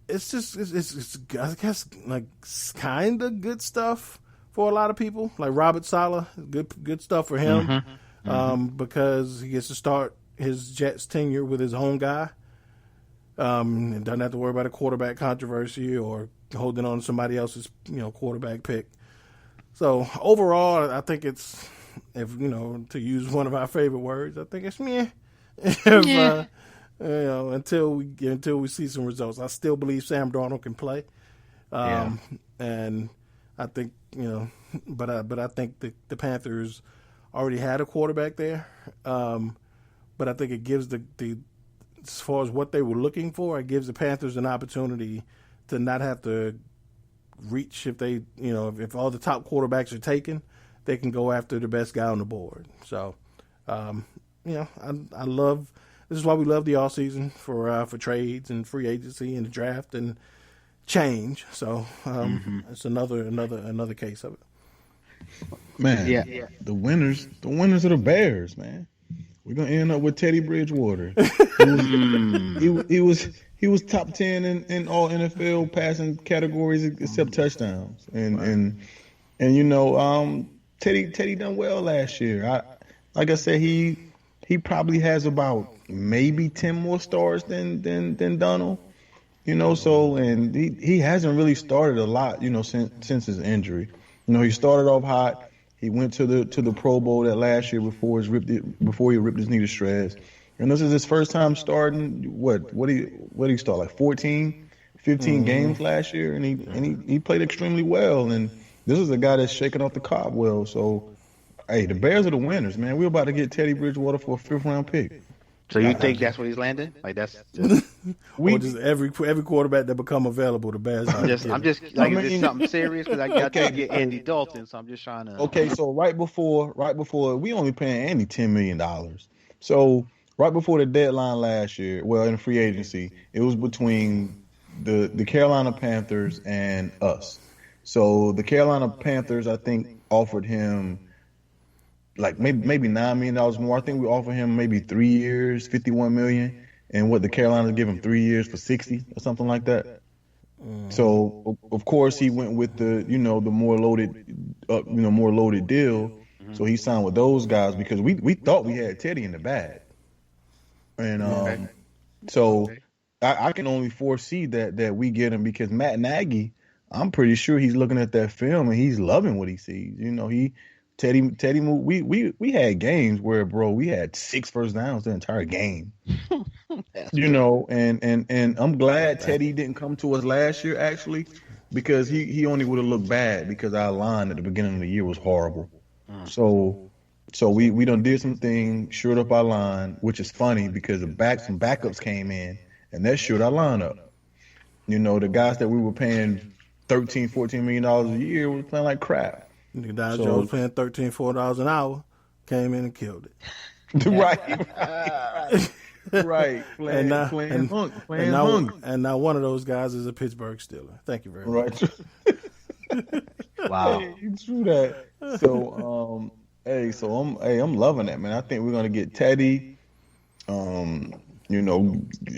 it's I guess like kind of good stuff for a lot of people. Like Robert Saleh, good stuff for him because he gets to start his Jets tenure with his own guy. And doesn't have to worry about a quarterback controversy or holding on to somebody else's quarterback pick. So overall, I think it's, if to use one of our favorite words, I think it's meh. Until we see some results, I still believe Sam Darnold can play. And I think but I think the Panthers already had a quarterback there. But I think it gives the as far as what they were looking for, it gives the Panthers an opportunity to not have to reach if they, if all the top quarterbacks are taken, they can go after the best guy on the board. So, I love. This is why we love the offseason for trades and free agency and the draft and change. So it's another case of it. Man, the winners are the Bears, man. We're gonna end up with Teddy Bridgewater. He was top 10 in all NFL passing categories except touchdowns. And Teddy done well last year. Like I said, he probably has about maybe 10 more stars than Donald. So and he hasn't really started a lot, since his injury. He started off hot. He went to the Pro Bowl that last year before he ripped his knee to shreds. And this is his first time starting. What did he start, like 14, 15 games last year, and he played extremely well. And this is a guy that's shaking off the cobwebs. So, hey, the Bears are the winners, man. We're about to get Teddy Bridgewater for a 5th round pick. So you think that's where he's landing? Like that's just every quarterback that become available, the Bears. I'm just like, is this something serious? Because I got to get Andy Dalton, so I'm just trying to. Okay, so right before we only paying Andy $10 million. So right before the deadline last year, well, in free agency, it was between the Carolina Panthers and us. So the Carolina Panthers, I think, offered him like maybe $9 million more. I think we offered him maybe 3 years, $51 million, and what the Carolinas give him 3 years for 60 or something like that. So of course he went with the more loaded deal. So he signed with those guys because we thought we had Teddy in the bag, and so I can only foresee that we get him because Matt Nagy, I'm pretty sure he's looking at that film and he's loving what he sees. Teddy moved. We had games where, bro, we had 6 first downs the entire game. And I'm glad Teddy didn't come to us last year actually, because he only would have looked bad because our line at the beginning of the year was horrible. So we done did some things, shored up our line, which is funny because some backups came in and that shored our line up. The guys that we were paying $13, $14 million a year were playing like crap. Don Jones paying $13, $14 an hour, came in and killed it. Right. Right. Playing hung. And now one of those guys is a Pittsburgh Steeler. Thank you very much. Right. Wow. Hey, true that. So, I'm loving that, man. I think we're gonna get Teddy.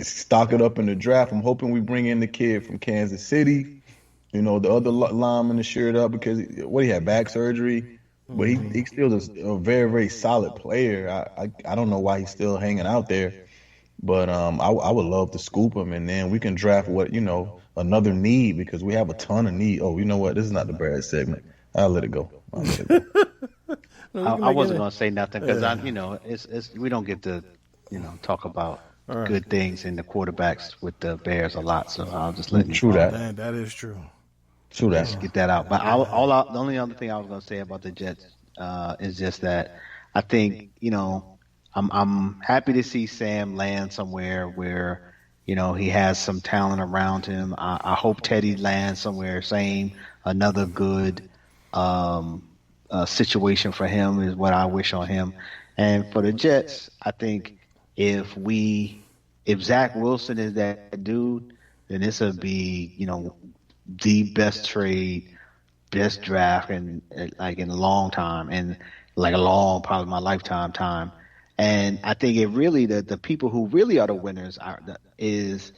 Stock it up in the draft. I'm hoping we bring in the kid from Kansas City. The other lineman to share it up because he had back surgery, but he still is a very, very solid player. I don't know why he's still hanging out there, but I would love to scoop him, and then we can draft another need because we have a ton of need. Oh, you know what? This is not the Brad segment. I'll let it go. I wasn't gonna say nothing because it's we don't get to talk about good things in the quarterbacks with the Bears a lot, so I'll just let you. True that. That is true. True that. Let's get that out. But the only other thing I was gonna say about the Jets is just that I think I'm happy to see Sam land somewhere where he has some talent around him. I hope Teddy lands somewhere. Another good situation for him is what I wish on him. And for the Jets, I think if Zach Wilson is that dude, then this would be the best trade, best draft in a long time, and probably my lifetime time. And I think it really the people who really are the winners is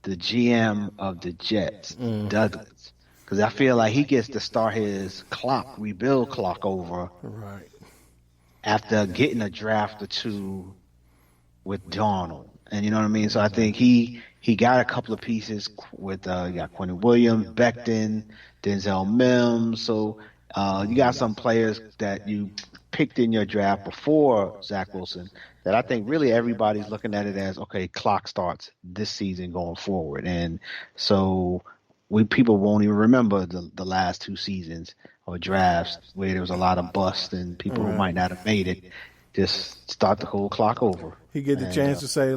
the GM of the Jets, Douglas, because I feel like he gets to start his rebuild clock over after getting a draft or two with Darnold, and you know what I mean. So I think he got a couple of pieces with you got Quentin Williams, Becton, Denzel Mims. So you got some players that you picked in your draft before Zach Wilson that I think really everybody's looking at it as, okay, clock starts this season going forward. And so people won't even remember the last two seasons or drafts where there was a lot of busts and people who might not have made it. Just start the whole clock over. He get the chance to say,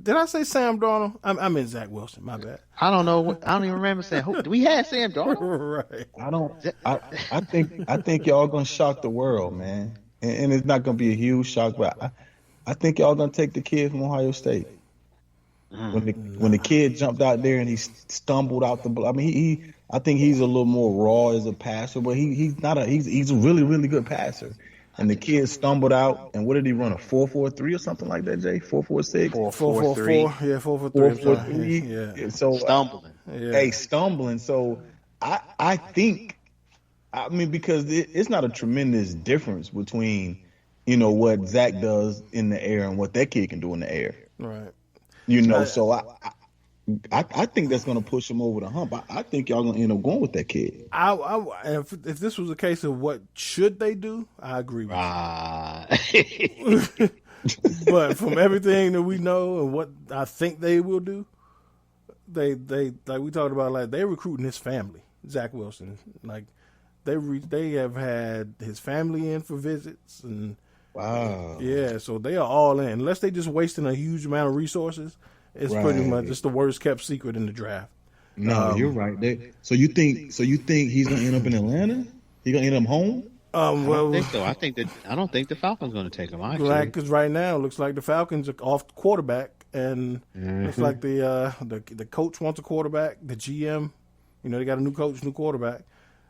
did I say Sam Darnold? I meant Zach Wilson. My bad. I don't know. I don't even remember saying who. Do we have Sam Darnold? Right. I think y'all gonna shock the world, man, and it's not gonna be a huge shock, but I think y'all gonna take the kid from Ohio State. When the kid jumped out there and he stumbled out the. I mean, I think he's a little more raw as a passer, but he's a really, really good passer. And the kid stumbled out, and what did he run, a 4.43 or something like that, Jay? 4.46? 4.43. Yeah, 4.43. Yeah. So stumbling. Stumbling. So I think, because it's not a tremendous difference between, what Zach does in the air and what that kid can do in the air. Right. So I think that's going to push him over the hump. I think y'all going to end up going with that kid. If this was a case of what should they do, I agree with you. But from everything that we know and what I think they will do, they like we talked about, they're recruiting his family, Zach Wilson. They have had his family in for visits and wow. Yeah, so they are all in. Unless they just wasting a huge amount of resources. It's pretty much just the worst kept secret in the draft. No, you're right. So you think he's gonna end up in Atlanta? He's gonna end up home? I don't think so. I don't think the Falcons gonna take him. Actually, because right now it looks like the Falcons are off quarterback, and looks like the coach wants a quarterback. The GM, they got a new coach, new quarterback.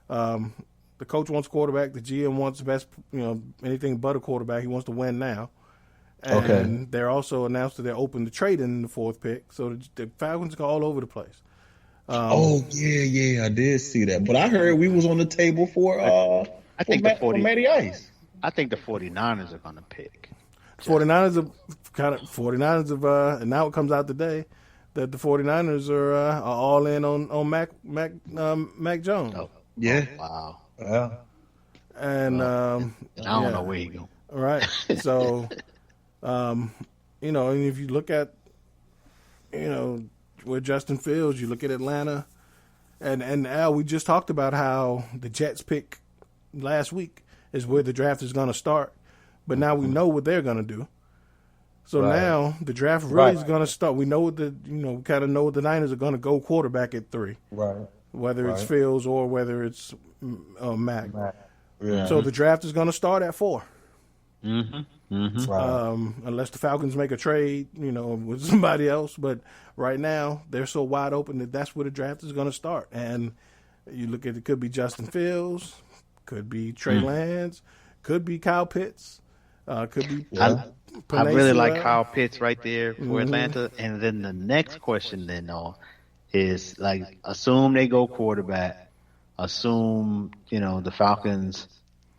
The coach wants a quarterback. The GM wants the best, anything but a quarterback. He wants to win now. And they're also announced that they're open to trading in the fourth pick. So the Falcons go all over the place. I did see that. But I heard we was on the table for Matty Ice. I think the 49ers are going to pick. 49ers and now it comes out today that the 49ers are all in on Mac Jones. Oh, yeah. Oh, wow. Yeah. And I don't know where he go. Right. So and if you look at, where Justin Fields, you look at Atlanta, and Al, we just talked about how the Jets pick last week is where the draft is going to start, but now we know what they're going to do. So now the draft really is going to start. We know we kind of know what the Niners are going to go quarterback at 3, right? Whether it's Fields or whether it's Mac. Yeah. So the draft is going to start at 4. Mm-hmm. Mm-hmm. Right. Unless the Falcons make a trade, with somebody else. But right now, they're so wide open that that's where the draft is going to start. And you look at it, could be Justin Fields, could be Trey Lance, could be Kyle Pitts, could be. Yeah. I really like Kyle Pitts right there for Atlanta. And then the next question is like, assume they go quarterback, assume, the Falcons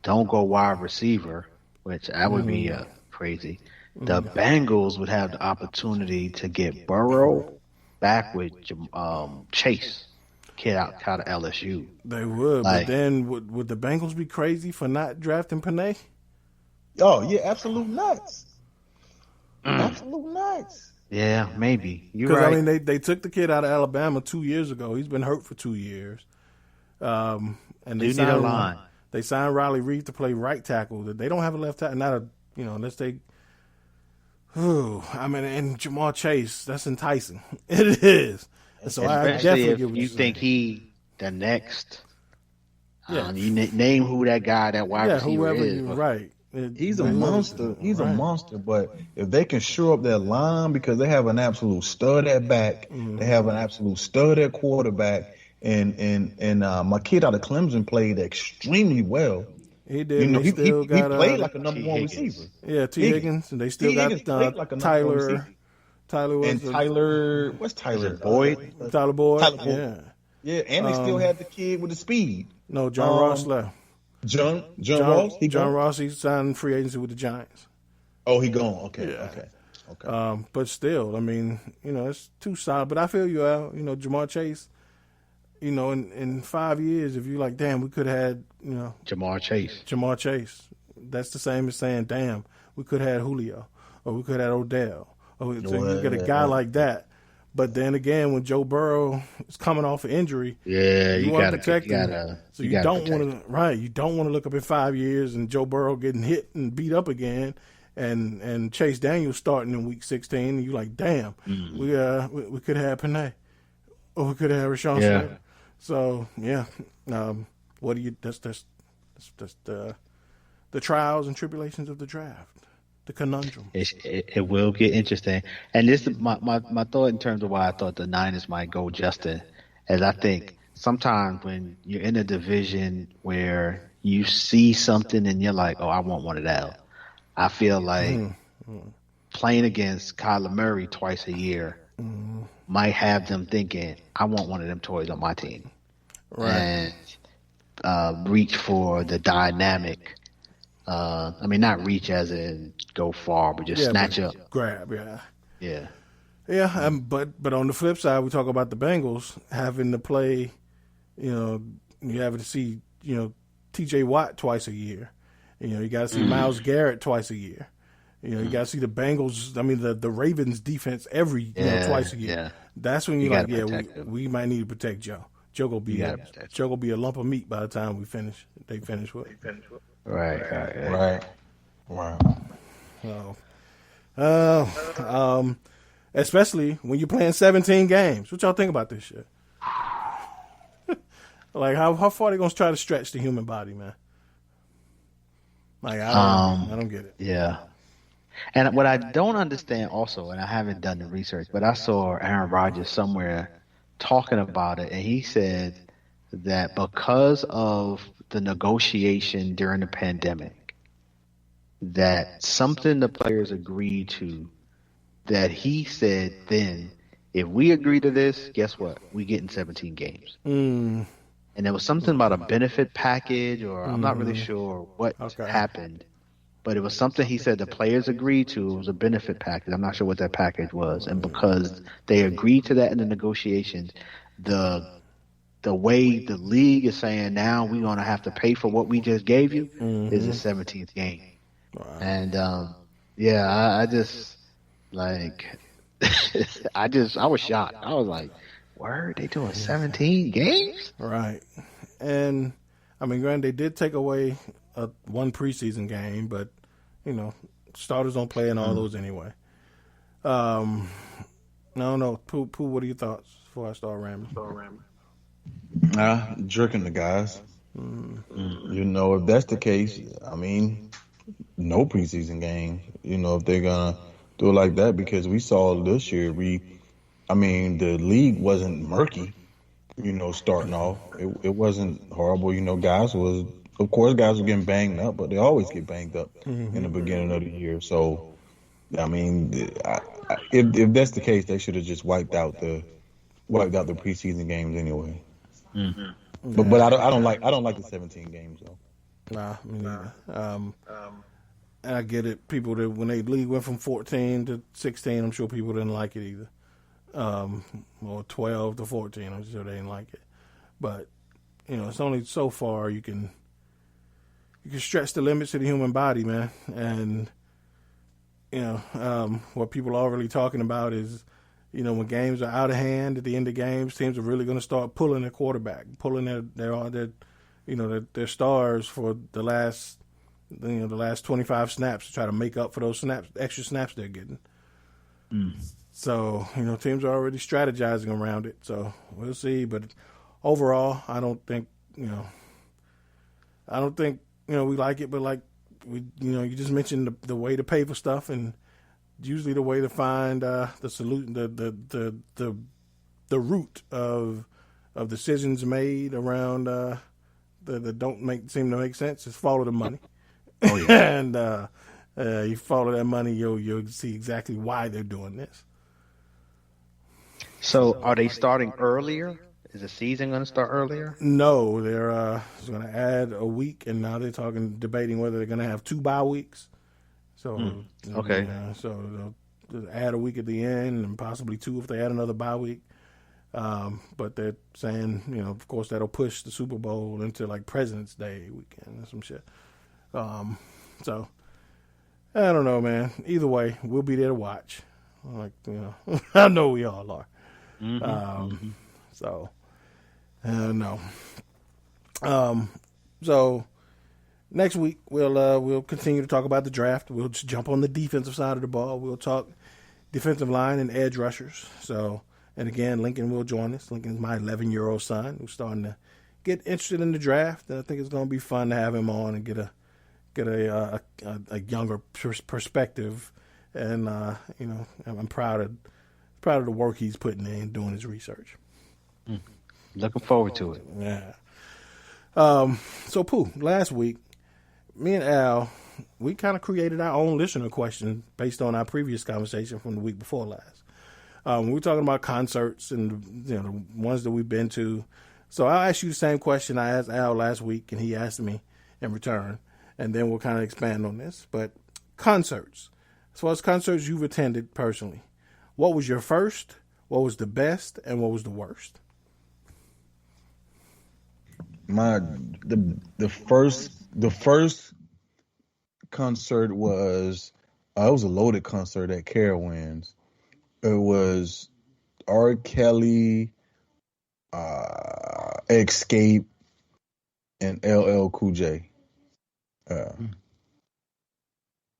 don't go wide receiver, which that would be crazy. The Bengals would have the opportunity to get Burrow back with Chase, kid out of LSU. They would, but then would the Bengals be crazy for not drafting Panay? Oh, yeah, absolute nuts. Absolute nuts. Yeah, maybe. You're Because, right. they took the kid out of Alabama 2 years ago. He's been hurt for 2 years. And they need a line. They signed Riley Reid to play right tackle. They don't have a left tackle. Unless they. And Jamar Chase, that's enticing. It is. And so I Especially definitely if get what you think saying. the next. Yeah. You name who that guy, that wide receiver whoever is. right. He's a monster. He's a monster. But if they can shore up that line, because they have an absolute stud at back, they have an absolute stud at quarterback, and my kid out of Clemson played extremely well. He did. He played like a number one receiver. Yeah, T. Higgins, and they still got like a Tyler. Tyler was Tyler. What's Tyler? Boyd? Tyler Boyd. Tyler Boyd. Yeah, and they still had the kid with the speed. No, John Ross left. John Ross. John Ross. He signed free agency with the Giants. Oh, he gone. Okay. Yeah. Okay. But still, it's too solid. But I feel you out. Jamar Chase. In 5 years, if you like, damn, we could have had, Jamar Chase. That's the same as saying, damn, we could have had Julio, or we could have had Odell. So you get a guy like that. But then again, when Joe Burrow is coming off an injury, you want got to protect him. So you don't want to, you don't want to look up in 5 years and Joe Burrow getting hit and beat up again, and Chase Daniels starting in week 16, and you like, damn, we could have Panay, or we could have Rashawn Slater. So what do you? That's the trials and tribulations of the draft. The conundrum. It will get interesting. And this is my thought in terms of why I thought the Niners might go Justin, as I think sometimes when you're in a division where you see something and you're like, oh, I want one of that. I feel like playing against Kyler Murray twice a year might have them thinking, I want one of them toys on my team. Right. And reach for the dynamic. Not reach as in go far, but just snatch up. Grab, Yeah. Yeah, but on the flip side, we talk about the Bengals having to play, you having to see, T.J. Watt twice a year. You got to see Myles Garrett twice a year. You got to see the Bengals, the Ravens defense twice a year. Yeah. That's when you're like, we might need to protect Joe. Joe gonna be a lump of meat by the time they finish with. Right. Especially when you're playing 17 games. What y'all think about this shit? Like, how far they gonna try to stretch the human body, man? Like, I don't get it. Yeah. And what I don't understand also, and I haven't done the research, but I saw Aaron Rodgers somewhere talking about it, and he said that because of the negotiation during the pandemic, that something the players agreed to, that he said then, if we agree to this, guess what? We get in 17 games. And there was something about a benefit package, or I'm not really sure what happened, but it was something he said the players agreed to. It was a benefit package. I'm not sure what that package was. And because they agreed to that in the negotiations, the way the league is saying now we're going to have to pay for what we just gave you is the 17th game. Wow. And, I just, like, I was shocked. I was like, word, they doing 17 games? Right. And, granted, they did take away one preseason game, but, starters don't play in all those anyway. No. Pooh, what are your thoughts before I start rambling? Jerking the guys. If that's the case, no preseason game. If they're gonna do it like that, because we saw this year, the league wasn't murky. Starting off, it wasn't horrible. Of course, guys were getting banged up, but they always get banged up in the beginning of the year. So, if that's the case, they should have just wiped out the preseason games anyway. Mm-hmm. But I don't like the 17 games though. Nah, me neither. And I get it. People that when they league went from 14 to 16, I'm sure people didn't like it either. Or 12 to 14, I'm sure they didn't like it. But it's only so far you can stretch the limits of the human body, man. And what people are really talking about is, when games are out of hand at the end of games, teams are really going to start pulling their quarterback, pulling their stars for the last 25 snaps to try to make up for those extra snaps they're getting. So, teams are already strategizing around it. So we'll see. But overall, I don't think we like it. But like you just mentioned the way to pay for stuff, and usually the way to find the solution, the root of decisions made around that don't seem to make sense is follow the money. Oh yeah, and you follow that money, you'll see exactly why they're doing this. So, are they starting earlier? Is the season going to start earlier? No, they're going to add a week, and now they're debating whether they're going to have 2 bye weeks. So, okay. So they'll add a week at the end, and possibly 2 if they add another bye week. But they're saying, of course, that'll push the Super Bowl into like President's Day weekend or some shit. So I don't know, man. Either way, we'll be there to watch. I know we all are. Mm-hmm. So, no. So next week we'll continue to talk about the draft. We'll just jump on the defensive side of the ball. We'll talk defensive line and edge rushers. So, and again, Lincoln will join us. Lincoln's my 11-year-old son who's starting to get interested in the draft, and I think it's going to be fun to have him on and get a younger perspective. And I'm proud of the work he's putting in doing his research. Looking forward to it. Yeah. So Pooh, last week, me and Al, we kind of created our own listener question based on our previous conversation from the week before last. We were talking about concerts and the ones that we've been to. So I'll ask you the same question I asked Al last week, and he asked me in return, and then we'll kind of expand on this. But concerts, as far as concerts you've attended personally, what was your first, what was the best, and what was the worst? The first concert was it was a loaded concert at Carowinds. It was R. Kelly, Escape, and LL Cool J. Yeah,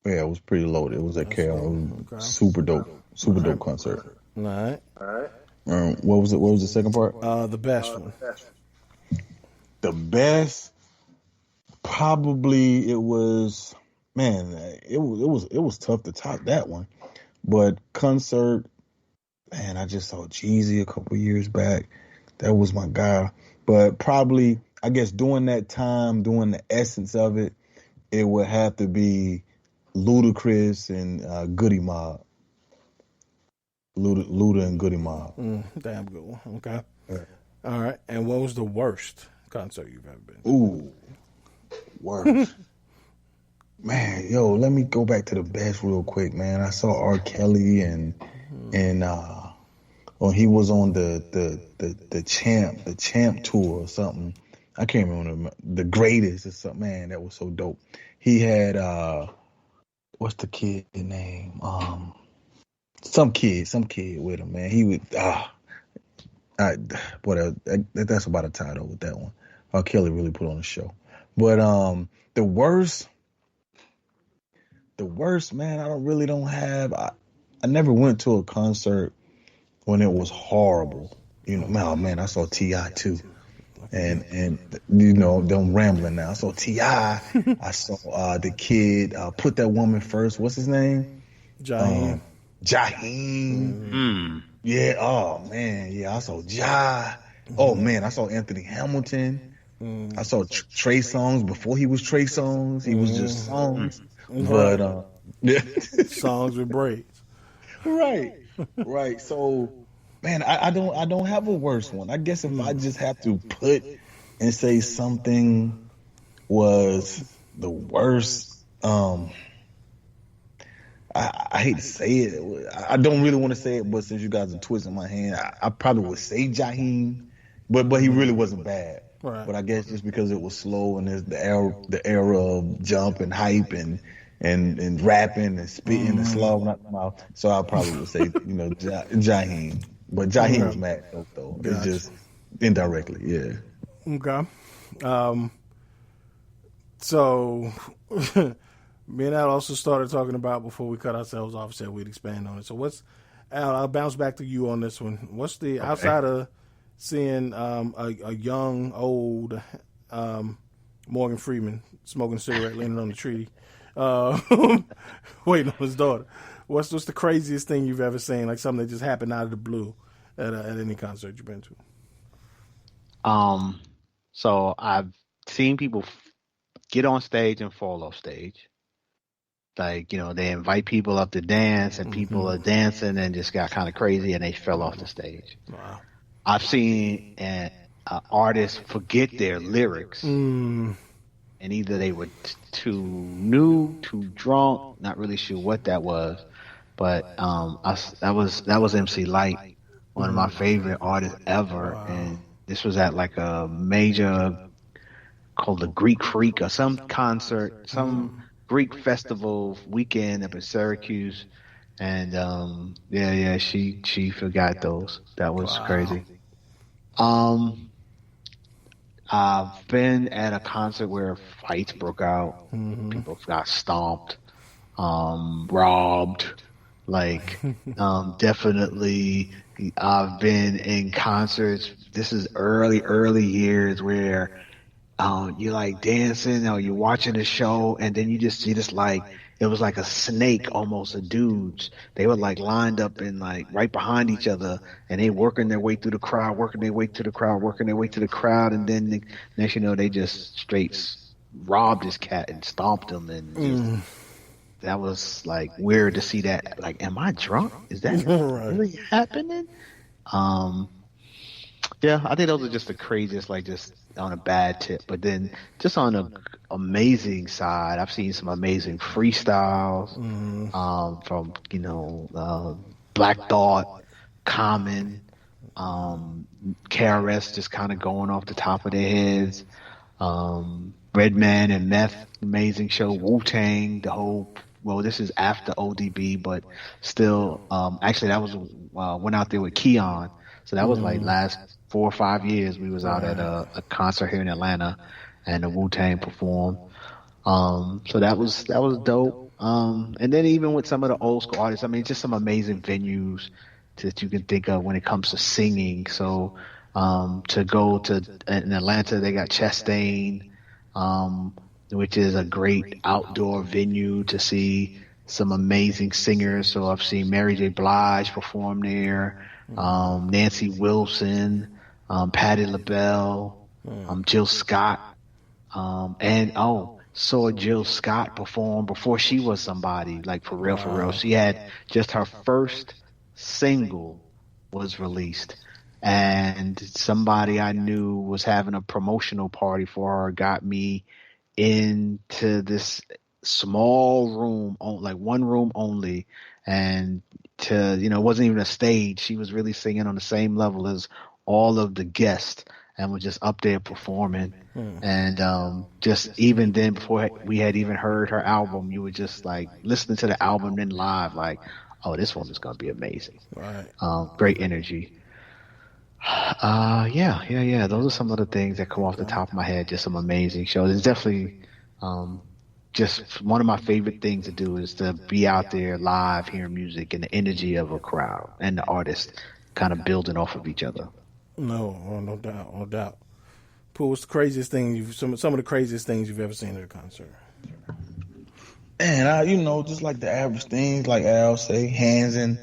it was pretty loaded. It was at Carol. Okay. Super dope concert. All right. What was it? What was the second part? The best one. The best, probably it was. Man, it was tough to top that one. But concert, man, I just saw Jeezy a couple years back. That was my guy. But probably, I guess, during that time, during the essence of it, it would have to be Ludacris and Goody Mob. Luda and Goody Mob. Damn good one. Okay. Yeah. All right. And what was the worst concert you've ever been to? Ooh, worst. Man, let me go back to the best real quick, man. I saw R. Kelly and he was on the champ tour or something. I can't remember the greatest or something. Man, that was so dope. He had what's the kid name? Some kid with him, man. He would whatever. That's about a title with that one. R. Kelly really put on a show. But the worst, man, I don't have. I never went to a concert when it was horrible. Man, I saw T.I. too. and you know, I'm rambling now. I saw T.I. I saw the kid put that woman first. What's his name? Jaheim. Jaheim. Yeah. Oh man. Yeah. I saw Ja. Oh man. I saw Anthony Hamilton. I saw Trey Songz before he was Trey Songz. He was just Songz. But songs with braids. Right. So, man, I don't have a worse one. I guess if I just have to put and say something was the worst, I hate to say it. I don't really want to say it, but since you guys are twisting my hand, I probably would say Jaheim, but he really wasn't bad. Right. But I guess just because it was slow and there's the era of jump and hype and rapping and spitting and slow out the mouth, so I probably would say Jaheim. But Jaheim was mad dope though. Gotcha. It's just indirectly, yeah. Okay. So me and Al also started talking about before we cut ourselves off, said we'd expand on it. So Al, I'll bounce back to you on this one. What's the outside of seeing a young, old Morgan Freeman smoking a cigarette, leaning on the tree, waiting on his daughter. What's the craziest thing you've ever seen? Like something that just happened out of the blue at any concert you've been to? So I've seen people get on stage and fall off stage. Like, you know, they invite people up to dance and people are dancing and just got kind of crazy and they fell off the stage. Wow. I've seen artists forget their lyrics. And either they were too new, too drunk, not really sure what that was. But that was MC Lyte, one of my favorite artists ever. Wow. And this was at like a major called the Greek Freak or some concert, some Greek festival weekend up in Syracuse. And she forgot those. That was crazy. I've been at a concert where fights broke out. People got stomped, robbed. Like, definitely, I've been in concerts. This is early years where you're like dancing or you're watching a show, and then you just see this like. It was like a snake almost of dudes. They were like lined up and like right behind each other, and they working their way through the crowd, working their way to the crowd, and then next you know they just straight robbed this cat and stomped him, and just, that was like weird to see that. Like, am I drunk? Is that really happening? Yeah, I think those are just the craziest, like just on a bad tip. But then just on a amazing side, I've seen some amazing freestyles from, Black Thought, Common, KRS just kind of going off the top of their heads. Redman and Meth, amazing show. Wu-Tang, this is after ODB, but still, actually that was, went out there with Keon. So that was like last 4 or 5 years we was out at a concert here in Atlanta and the Wu-Tang performed. So that was dope. And then even with some of the old school artists, I mean, just some amazing venues that you can think of when it comes to singing. So, to go to, in Atlanta, they got Chastain, which is a great outdoor venue to see some amazing singers. So I've seen Mary J. Blige perform there, Nancy Wilson, Patti LaBelle, Jill Scott, saw Jill Scott perform before she was somebody, like for real. She had just her first single was released, and somebody I knew was having a promotional party for her, got me into this small room, like one room only, and it wasn't even a stage. She was really singing on the same level as all of the guests and was just up there performing. And just even then, before we had even heard her album, you were just like listening to the album in live, like, oh, this one is going to be amazing. Right. Great energy. Yeah. Those are some of the things that come off the top of my head. Just some amazing shows. It's definitely just one of my favorite things to do is to be out there live, hearing music and the energy of a crowd and the artist kind of building off of each other. No doubt. Pooh, what's the craziest thing some of the craziest things you've ever seen at a concert? And just like the average things, like Al say, hands and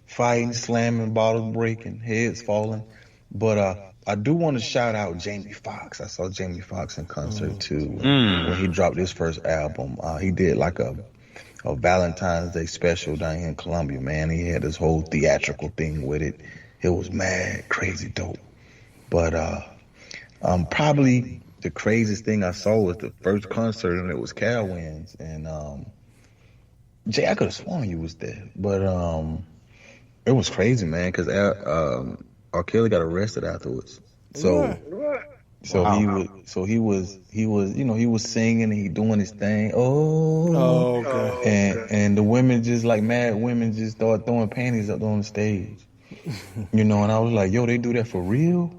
fighting, slamming, bottles breaking, heads falling. But I do want to shout out Jamie Foxx. I saw Jamie Foxx in concert too when he dropped his first album. He did like a Valentine's Day special down here in Columbia, man. He had this whole theatrical thing with it. It was mad, crazy dope. But probably the craziest thing I saw was the first concert, and it was Cal Wins. And Jay, I could have sworn you was there, but it was crazy, man, because R. Kelly got arrested afterwards. So he was singing and he doing his thing. Okay. And the women just like mad women just start throwing panties up on the stage. And I was like, yo, they do that for real?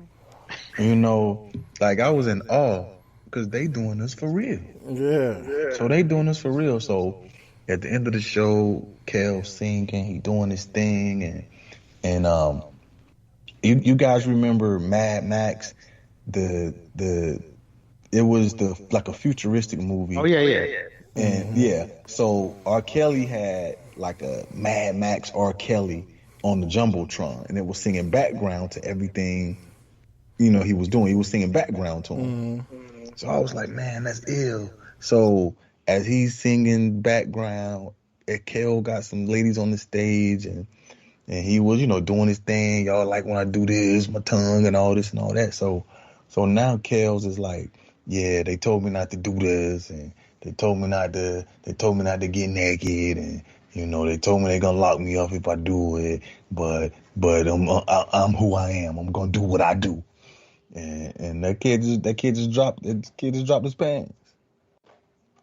Like I was in awe because they doing this for real. Yeah. So they doing this for real. So at the end of the show, Kel singing, he doing his thing, and you guys remember Mad Max? It was like a futuristic movie. Oh yeah. And so R. Kelly had like a Mad Max R. Kelly on the Jumbotron, and it was singing background to everything he was doing. He was singing background to him. So I was like, man, that's ill. So as he's singing background, Kel got some ladies on the stage, and he was doing his thing. Y'all like when I do this, my tongue and all this and all that. So now Kel's is like, yeah, they told me not to do this, and they told me not to get naked, and they told me they're gonna lock me up if I do it, but I'm who I am. I'm gonna do what I do. And that kid just dropped his pants.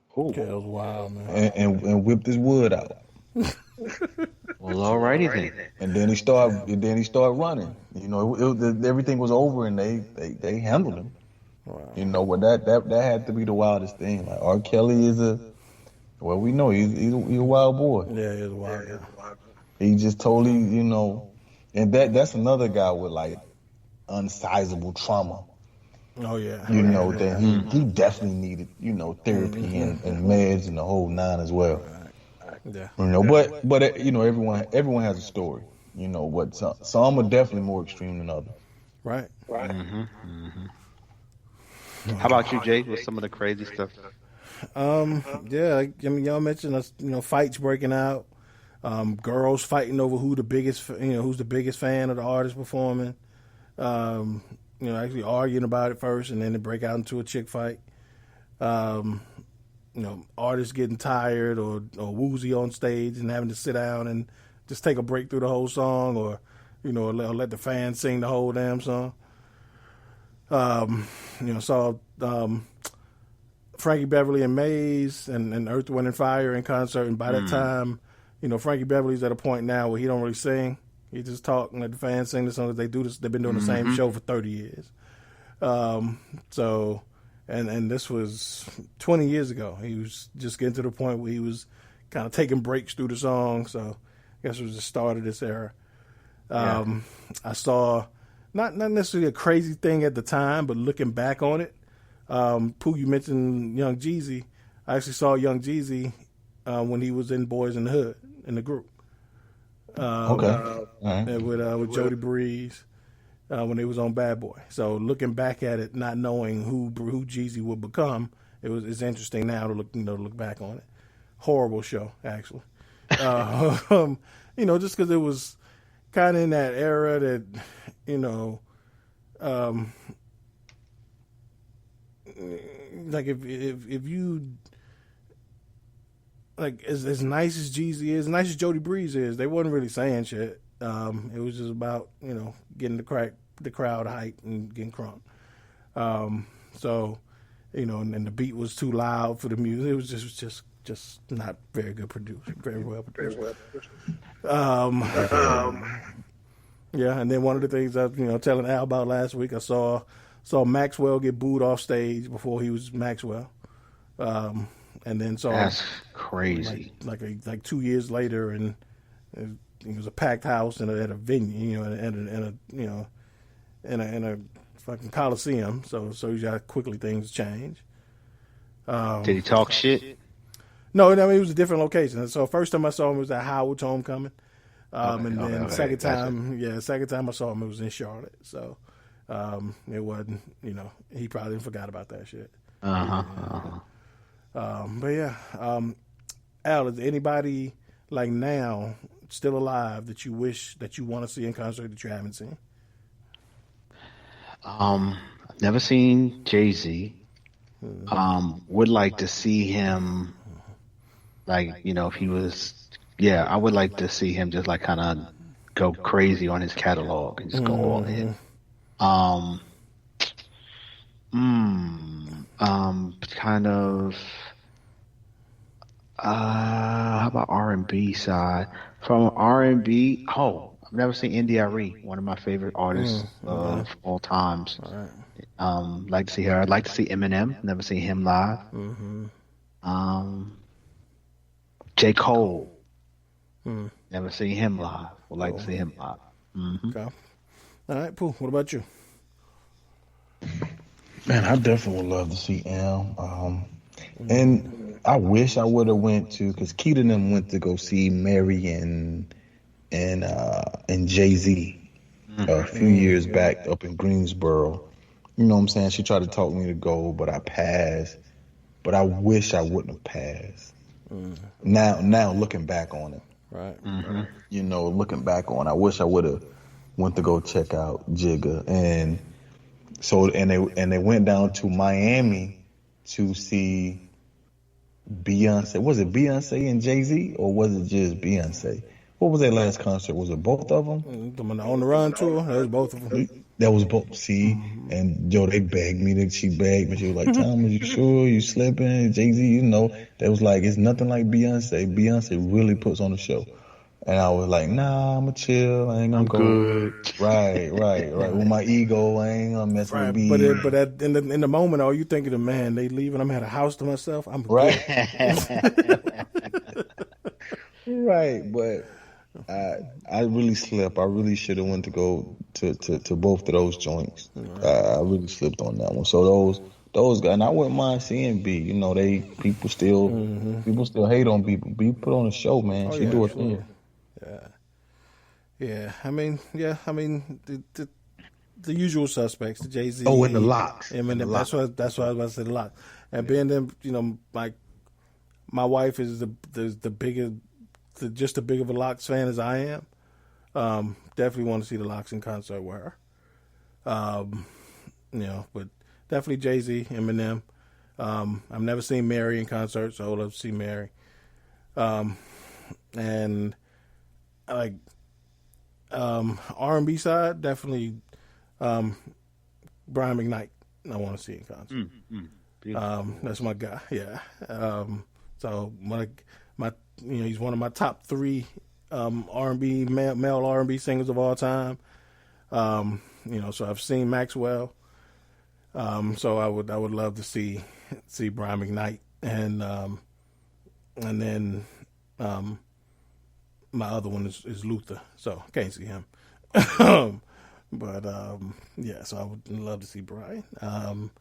Cool. Kel's wild, man. And whipped his wood out. Well, alrighty then. And then he started running. Everything was over, and they handled him. Wow. But that had to be the wildest thing. Like R. Kelly we know he's a wild boy. Yeah, he's a wild guy. He just totally, and that's another guy with like unsizable trauma. Oh yeah. That he definitely needed, therapy and meds and the whole nine as well. Yeah. But everyone has a story. But some are definitely more extreme than others. Right. How about you, Jay? What's some of the crazy stuff? Y'all mentioned us, fights breaking out, girls fighting over who's the biggest fan of the artist performing, actually arguing about it first, and then they break out into a chick fight. Artists getting tired or woozy on stage and having to sit down and just take a break through the whole song, or let the fans sing the whole damn song. Saw Frankie Beverly and Maze and Earth, Wind and Fire in concert, and by that time, Frankie Beverly's at a point now where he don't really sing. He just talk and let the fans sing the songs. They do this. They've been doing the same show for 30 years. And this was 20 years ago. He was just getting to the point where he was kind of taking breaks through the song. So I guess it was the start of this era. I saw not necessarily a crazy thing at the time, but looking back on it, Pooh, you mentioned Young Jeezy. I actually saw Young Jeezy when he was in Boys in the Hood in the group. And with Jody Breeze when they was on Bad Boy. So looking back at it, not knowing who Jeezy would become, it's interesting now to look back on it. Horrible show, actually. Just because it was kind of in that era that like if you like as nice as Jeezy is, as nice as Jody Breeze is, they wasn't really saying shit. It was just about getting the crowd hyped and getting crunk. And the beat was too loud for the music. It was just not very good produced, very well produced. And then one of the things I telling Al about last week, I saw Maxwell get booed off stage before he was Maxwell. And then saw that's crazy. Like 2 years later, and it was a packed house and at a venue, in a fucking Coliseum. So you got quickly things change. Did he talk shit? No, I mean, it was a different location. So first time I saw him was at Howard's homecoming. Second time I saw him, it was in Charlotte. So it wasn't, he probably forgot about that shit. But yeah, Al, is there anybody like now still alive that you wish that you want to see in concert that you haven't seen? I've never seen Jay-Z. Would like to see him, like, if he was, I would like to see him just like kind of go crazy on his catalog and just go all in. Kind of, how about R&B side? From R&B, I've never seen NDRE, one of my favorite artists of all times. Right. Like to see her. I'd like to see Eminem. Never seen him live. J. Cole. Never seen him live. Would like to see him live. Okay. All right, Pooh. What about you? Man, I definitely would love to see M. And I wish I would have went to, because Keita and them went to go see Mary and Jay-Z a few years back up in Greensboro. You know what I'm saying? She tried to talk me to go, but I passed. But I wish I wouldn't have passed. Now looking back on it. Right. Looking back on it, I wish I would have went to go check out Jigga. And so they went down to Miami to see Beyonce. Was it Beyonce and Jay-Z, or was it just Beyonce? What was their last concert? Was it both of them? On the Run tour? That was both of them. That was both. See, and they begged me. She begged me. She was like, "Tom, are you sure you slipping?" Jay-Z, they was like, "It's nothing like Beyonce. Beyonce really puts on a show." And I was like, "Nah, I'ma chill. I ain't gonna go." Good. Right. With my ego, I ain't gonna mess with B. But in the moment, are you thinking of, man, they leaving? I'm at a house to myself. I'm right. Right, but I really slipped. I really should have went to go to both of those joints. I really slipped on that one. So those guys, and I wouldn't mind seeing B. People still hate on B. B put on a show, man. She do a thing. Yeah. I mean, the usual suspects, the Jay-Z. Oh, and the Locks. Eminem. That's what I was about to say, the Locks. And being them, like my wife is the biggest. Just as big of a Locks fan as I am. Definitely want to see the Locks in concert with her. But definitely Jay-Z, Eminem. I've never seen Mary in concert, so I would love to see Mary. And like R&B side, definitely Brian McKnight. I want to see in concert. That's my guy. Yeah. So he's one of my top 3 R&B male R&B singers of all time. So I've seen Maxwell. So I would love to see Brian McKnight, and then my other one is Luther. So can't see him. But so I would love to see Brian. And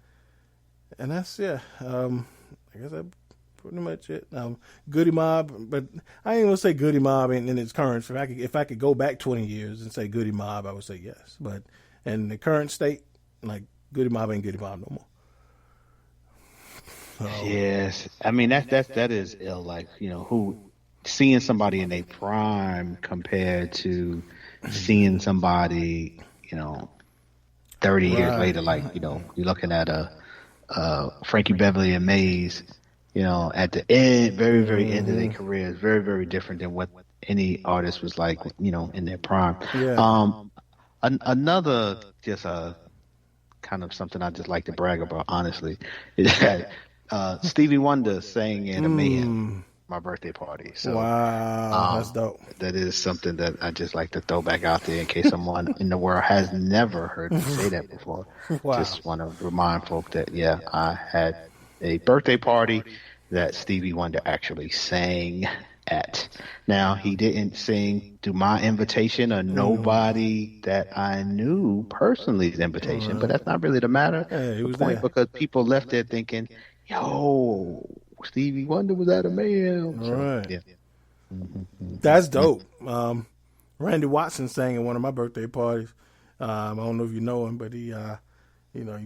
that's I guess that. Pretty much it. Goody Mob, but I ain't gonna say Goody Mob in its current. If I could go back 20 years and say Goody Mob, I would say yes. But in the current state, like Goody Mob ain't Goody Mob no more. So, yes, I mean that is ill. Like who seeing somebody in their prime compared to seeing somebody 30 years later. Like you're looking at a Frankie Beverly and Maze. At the end, very, very end of their career is very, very different than what any artist was like, in their prime. Yeah. Another just kind of something I just like to brag about, honestly, is that Stevie Wonder sang in a Mayhem, my birthday party. So, wow, that's dope. That is something that I just like to throw back out there in case someone in the world has never heard me say that before. Wow. Just want to remind folk that, I had a birthday party that Stevie Wonder actually sang at. Now, he didn't sing "Do My Invitation" or nobody that I knew personally's invitation, but that's not really the matter. Hey, he the was point there. because people left there thinking, "Yo, Stevie Wonder was at a man." All So, right. yeah. That's dope. Randy Watson sang at one of my birthday parties. I don't know if you know him, but he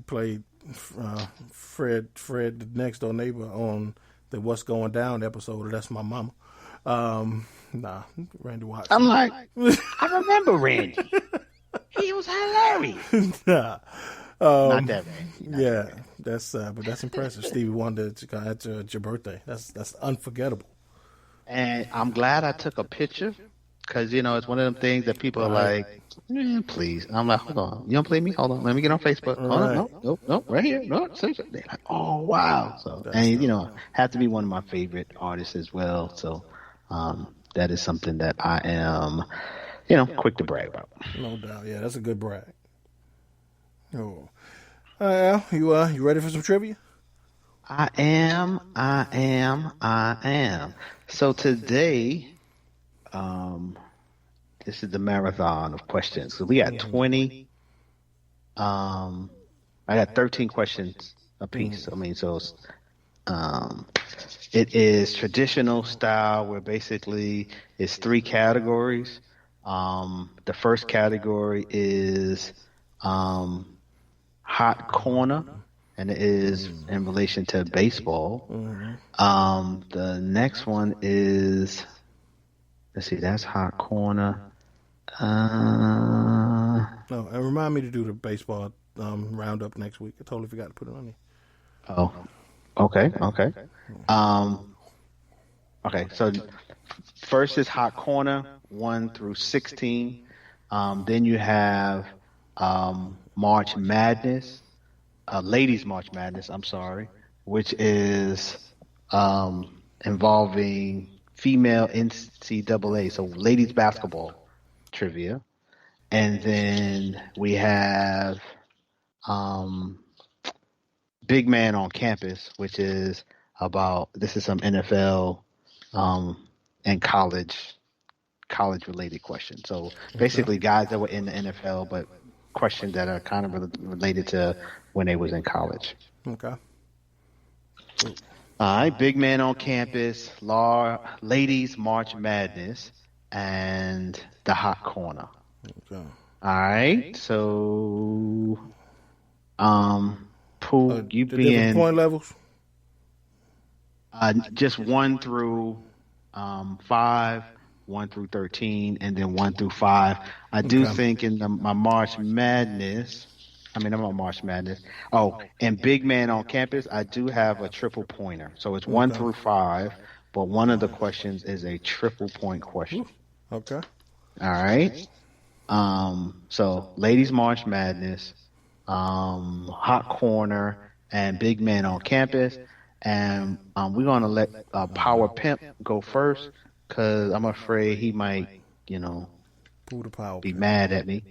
played Fred, the next door neighbor on the What's Going Down episode of That's My Mama. Randy Watson. I'm like, I remember Randy. He was hilarious. Not that Randy. Yeah, but that's impressive. Stevie Wonder at your birthday. That's unforgettable. And I'm glad I took a picture because, it's one of them things that people are like, please. And I'm like, hold on. You don't play me? Hold on. Let me get on Facebook. Hold on. No, right here. No, say something. They're like, oh, wow. So, have to be one of my favorite artists as well. So, that is something that I am, quick to brag about. No doubt. Yeah, that's a good brag. Oh. You ready for some trivia? I am. So today, this is the marathon of questions. So we got 20. I got 13 questions apiece. I mean, so it is traditional style where basically it's 3 categories. The first category is hot corner, and it is in relation to baseball. The next one is, let's see, that's hot corner. No, and remind me to do the baseball roundup next week. I totally forgot to put it on there. Oh, okay. Okay, so first is hot corner, 1 through 16. Then you have March Madness, Ladies March Madness, I'm sorry, which is involving female NCAA, so ladies basketball trivia. And then we have Big Man on Campus, which is this is some NFL and college related questions. So basically guys that were in the NFL, but questions that are kind of related to when they was in college. Okay. All right, Big Man on Campus, Ladies March Madness, and the Hot Corner. Okay. All right, so Pooh, you the being different point levels? Just 1 through 5, 1 through 13, and then 1 through 5. I do think in my March Madness, I'm not March Madness. Oh, and Big Man on Campus, I do have a triple pointer. So it's 1 through 5, but one of the questions is a triple point question. Okay. All right. So Ladies March Madness, Hot Corner, and Big Man on Campus. And we're going to let Power Pimp go first because I'm afraid he might, be mad at me.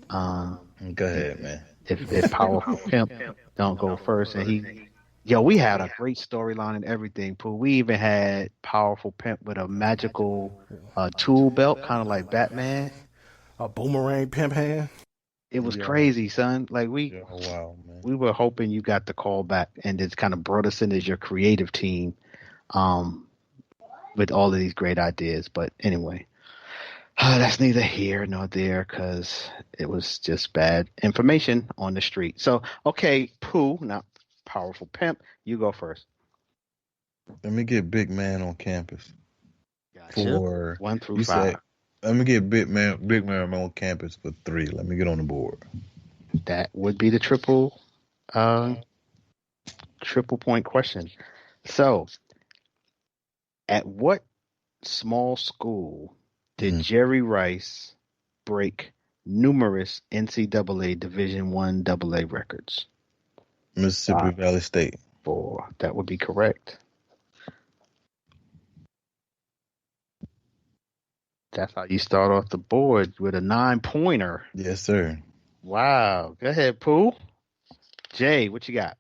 Go ahead, man. If Powerful Pimp don't go first. And we had a great storyline and everything, Pooh. We even had Powerful Pimp with a magical tool belt, kind of like Batman. A boomerang pimp hand. It was crazy, son. Like wow, man. We were hoping you got the call back and just kind of brought us in as your creative team with all of these great ideas. But anyway, that's neither here nor there because it was just bad information on the street. So, okay, Pooh, not Powerful Pimp, you go first. Let me get Big Man on Campus. Gotcha. For 1 through 5. Let me get Big Man on Campus for 3. Let me get on the board. That would be the triple point question. So, at what small school did Jerry Rice break numerous NCAA Division I AA records? Mississippi Valley State. 4. That would be correct. That's how you start off the board with a 9-pointer. Yes, sir. Wow. Go ahead, Pooh. Jay, what you got?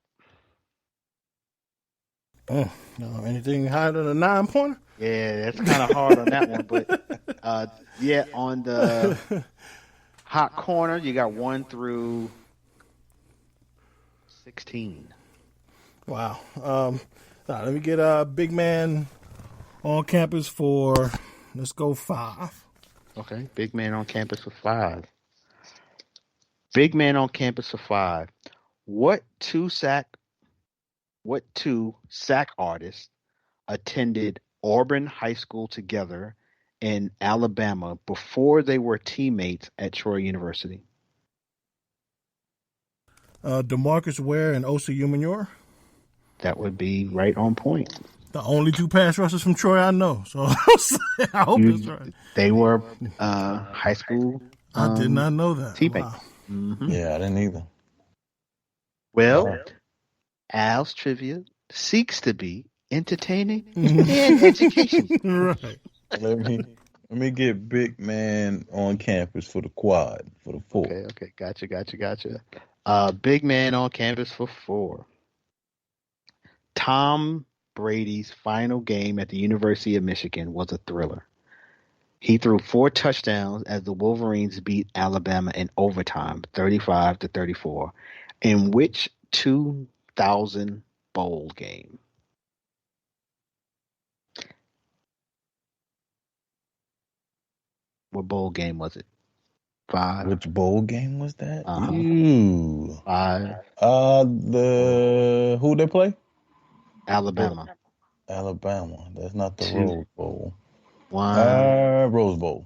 Anything higher than a 9-pointer? Yeah, that's kind of hard on that one, but yeah, on the hot corner, you got 1 through 16. Wow. Let me get a big man on campus for, let's go 5. Okay, big man on campus for 5. Big man on campus for 5. What two sack artists attended Auburn High School together in Alabama before they were teammates at Troy University? DeMarcus Ware and Osa Umenyor. That would be right on point. The only 2 pass rushers from Troy I know. So I hope it's right. They were high school. I did not know that. Teammates. Wow. Mm-hmm. Yeah, I didn't either. Well, Al's trivia seeks to be entertaining and educational. Right. Let me get big man on campus for the quad for the 4. Okay. Gotcha. Big man on campus for 4. Tom Brady's final game at the University of Michigan was a thriller. He threw 4 touchdowns as the Wolverines beat Alabama in overtime, 35-34, in which 2000 bowl game? What bowl game was it? 5. Which bowl game was that? Uh-huh. Ooh. 5. Who they play? Alabama. Alabama. That's not the 2. Rose Bowl. 1. Rose Bowl.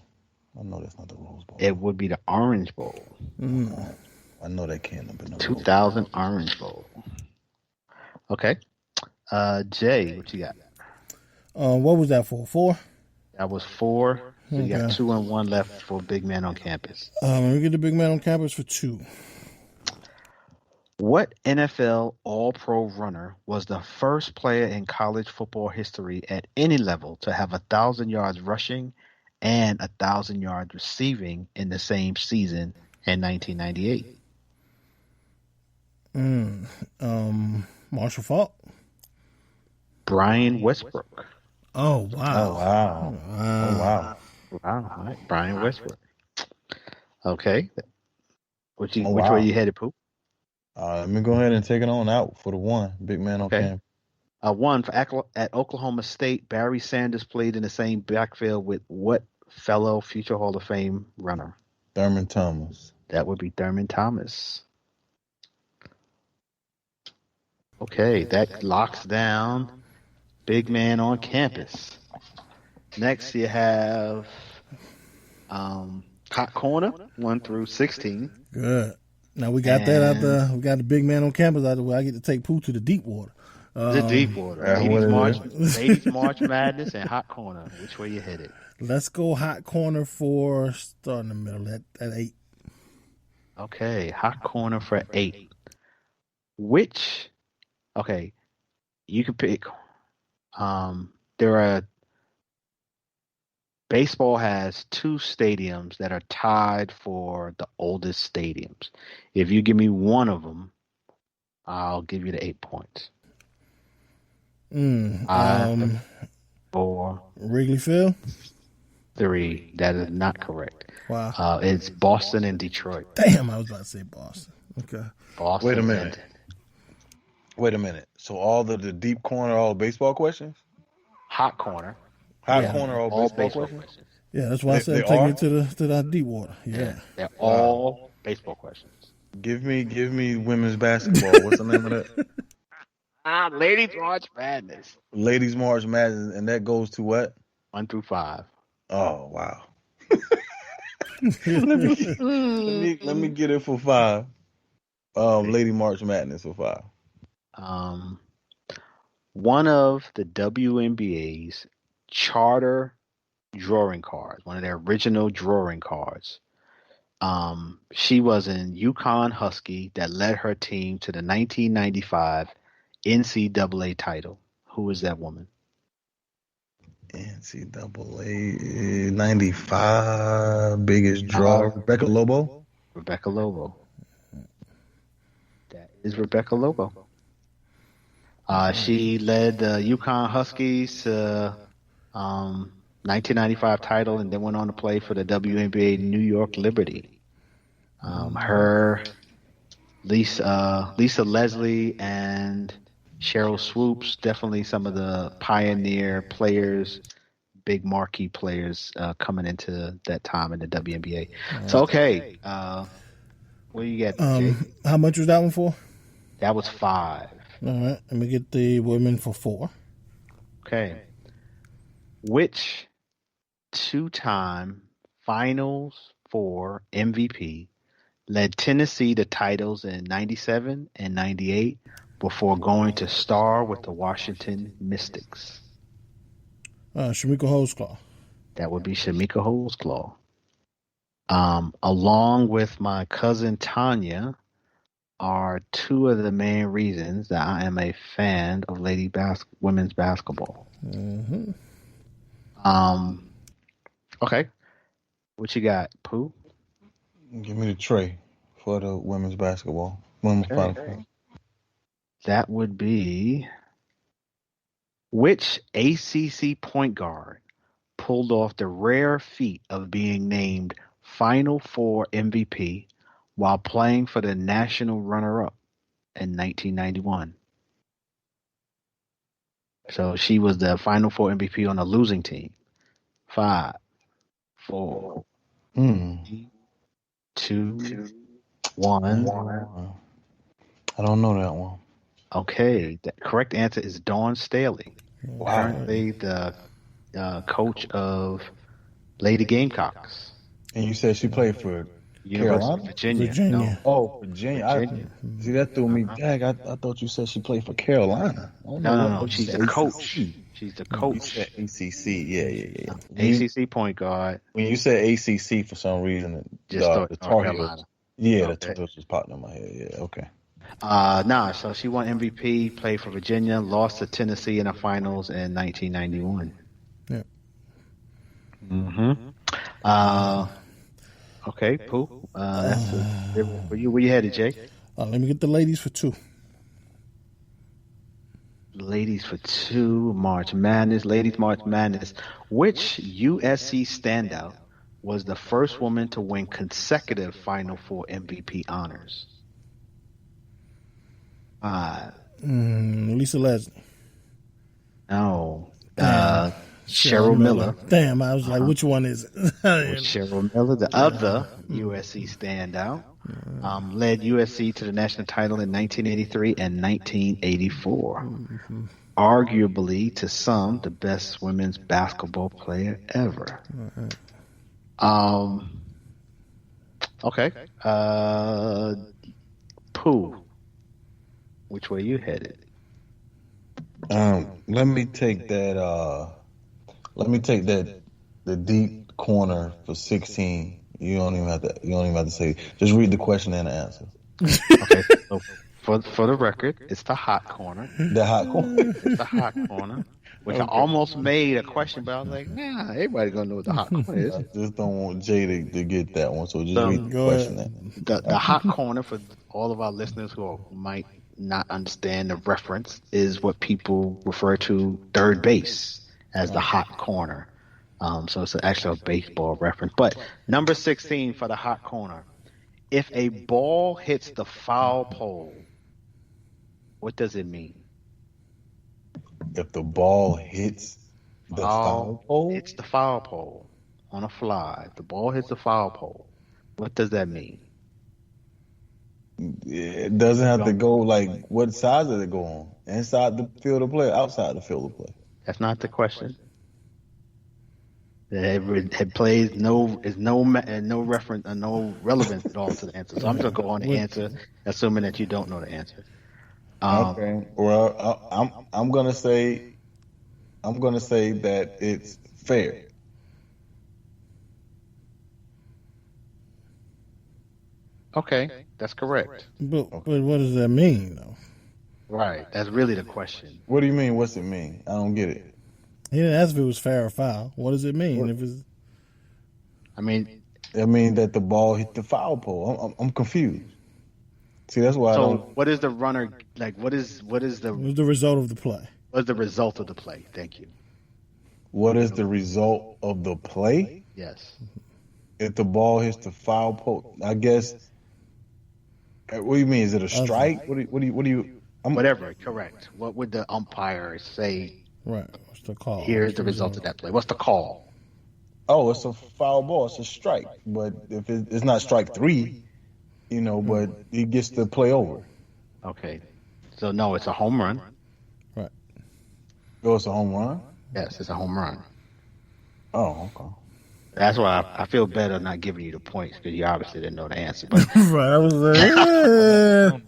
I know that's not the Rose Bowl. It would be the Orange Bowl. I know that can't have been the 2000 Orange Bowl. Okay. Jay, what you got? What was that for? 4? That was 4. So you got 2 and 1 left for big man on campus. Let me get the big man on campus for 2. What NFL All-Pro runner was the first player in college football history at any level to have 1,000 yards rushing and 1,000 yards receiving in the same season in 1998? Marshall Faulk. Brian Westbrook. Oh wow! Wow! All right. Brian Westbrook. Okay. Which way you headed, Poop? Let me go ahead and take it on out for the 1. Big man on campus. 1 at Oklahoma State. Barry Sanders played in the same backfield with what fellow future Hall of Fame runner? Thurman Thomas. That would be Thurman Thomas. Okay, that locks down big man on campus. Next, you have hot corner 1 through 16. Good. Now we got that out there. We got the big man on campus out there. I get to take Pooh to the deep water. The deep water. Ladies March Madness and hot corner. Which way you headed? Let's go hot corner for start in the middle at 8. Okay, hot corner for 8. Okay, you can pick. Baseball has 2 stadiums that are tied for the oldest stadiums. If you give me one of them, I'll give you the 8 points. 4. Wrigley Field. 3. That is not correct. Wow. It's Boston and Detroit. Damn, I was about to say Boston. Okay. Boston. Wait a minute. So all the deep corner, all baseball questions? Hot corner. Corner, all baseball questions? Yeah, that's why I said take it to the deep water. Yeah. They're all baseball questions. Give me women's basketball. What's the name of that? Ladies March Madness. Ladies March Madness, and that goes to what? 1 through 5. Oh wow. let me get it for 5. Lady March Madness for 5. One of the WNBA's charter drawing cards, one of their original drawing cards. She was an UConn Husky that led her team to the 1995 NCAA title. Who is that woman? NCAA 95 biggest draw. Rebecca Lobo. Rebecca Lobo. That is Rebecca Lobo. She led the UConn Huskies to 1995 title, and then went on to play for the WNBA New York Liberty. Her, Lisa Leslie, and Cheryl Swoops, definitely some of the pioneer players, big marquee players coming into that time in the WNBA. So, okay, what do you get, Jake? How much was that one for? That was 5. All right, let me get the women for 4. Okay. Which 2-time Finals 4 MVP led Tennessee to titles in 97 and 98 before going to star with the Washington Mystics? Shamika Holdsclaw. That would be Shamika Holdsclaw. Along with my cousin Tanya, are 2 of the main reasons that I am a fan of women's basketball. Mm-hmm. Okay. What you got, Pooh? Give me the tray for the women's basketball. Women's basketball. That would be, which ACC point guard pulled off the rare feat of being named Final Four MVP while playing for the national runner-up in 1991? So she was the Final Four MVP on a losing team. 5, 4, 2, 1. I don't know that one. Okay, the correct answer is Dawn Staley. Wow. Currently the coach of Lady Gamecocks. And you said she played for University of Carolina? Virginia. No. Oh, Virginia. See, that threw me back. I thought you said she played for Carolina. No. She's a coach. She's the coach. You said ACC. Yeah. ACC point guard. When you said ACC, for some reason, Just thought Tar Carolina. Heels. Yeah, Okay. the Tar Heels just popped in my head. Yeah, okay. So she won MVP, played for Virginia, lost to Tennessee in the finals in 1991. Yeah. Okay, Pooh. That's where you headed, Jake? Let me get the ladies for 2. Ladies for 2, March Madness. Ladies March Madness. Which USC standout was the first woman to win consecutive Final Four MVP honors? Lisa Leslie. No. Cheryl Miller. Damn, I was like, which one is it? Cheryl Miller, the other USC standout, led USC to the national title in 1983 and 1984. Arguably, to some, the best women's basketball player ever. Okay. Pooh, which way you headed? Let me take that. The deep corner for 16. You don't even have to say. Just read the question and the answer. Okay. So for the record, it's the hot corner. The hot corner. It's the hot corner. Which I almost made a question, but I was like, nah, everybody's gonna know what the hot corner is. I just don't want Jay to get that one, so just read the question. The hot corner, for all of our listeners who might not understand the reference, is what people refer to third base as the hot corner. So it's actually a baseball reference. But number 16 for the hot corner. If a ball hits the foul pole, what does it mean? If the ball hits the foul pole? It's the foul pole on a fly. If the ball hits the foul pole, what does that mean? It doesn't have to go, like, what side does it go on? Inside the field of play, outside the field of play? That's not the question. It plays no reference and no relevance at all to the answer. So I'm just gonna go on the answer, assuming that you don't know the answer. Okay. Well, I'm gonna say that it's fair. Okay, that's correct. But what does that mean, though? Right, that's really the question. What do you mean? What's it mean? I don't get it. He didn't ask if it was fair or foul. What does it mean? If it's... I mean that the ball hit the foul pole. I'm confused. See, that's why. So, what is the runner like? What is the result of the play? What's the result of the play? Thank you. What is the result of the play? Yes. If the ball hits the foul post, I guess. What do you mean? Is it a strike? What do you? Whatever. Correct. What would the umpire say? Right. What's the call? Here's the result of that play. What's the call? Oh, it's a foul ball. It's a strike. But if it's not strike 3, but he gets to play over. Okay. So no, it's a home run. Right. Oh, it's a home run? Yes, it's a home run. Oh, okay. That's why I feel better not giving you the points because you obviously didn't know the answer. But Right. I was like,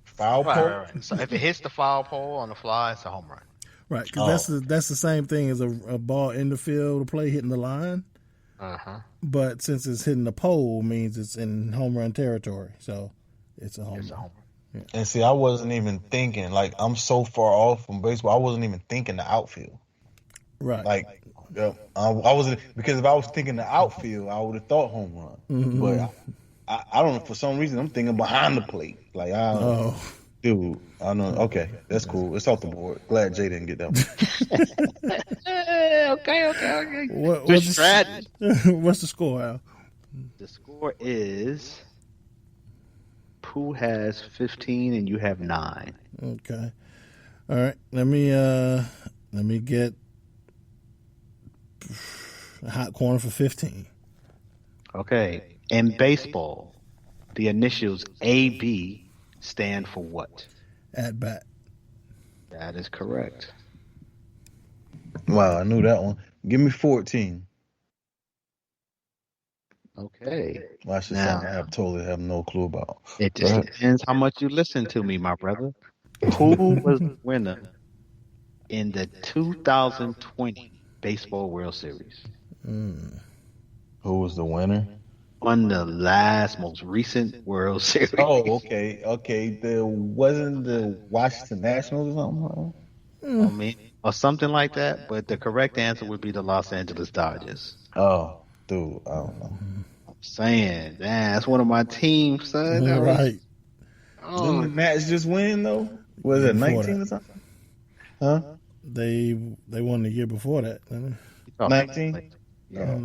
Foul pole? right. So if it hits the foul pole on the fly, it's a home run. right. Because that's the same thing as a ball in the field, a play hitting the line. But since it's hitting the pole, means it's in home run territory. So it's a home run. Yeah. And see, I wasn't even thinking, I'm so far off from baseball, I wasn't even thinking the outfield. Right. I wasn't, because if I was thinking the outfield, I would have thought home run. Mm-hmm. But I don't know, for some reason, I'm thinking behind the plate. Dude, I know. Okay, that's cool. It's off the board. Glad Jay didn't get that one. Okay. What's strategy? What's the score, Al? The score is Pooh has 15 and you have 9. Okay. All right. Let me get a hot corner for 15. Okay. In baseball, the initials AB stand for what? At bat. That is correct. Wow, I knew that one. Give me 14. Okay. Well, I should say I totally have no clue about. It just depends how much you listen to me, my brother. Who was the winner in the 2020 Baseball World Series? Who was the winner? On the most recent World Series. Oh, okay. Wasn't the Washington Nationals or something? Or something like that, but the correct answer would be the Los Angeles Dodgers. Oh, dude, I don't know. I'm saying, that's one of my teams, son. Right. Didn't the Nats just win, though? Was it 19 or something? Huh? They won the year before that. 19? Yeah.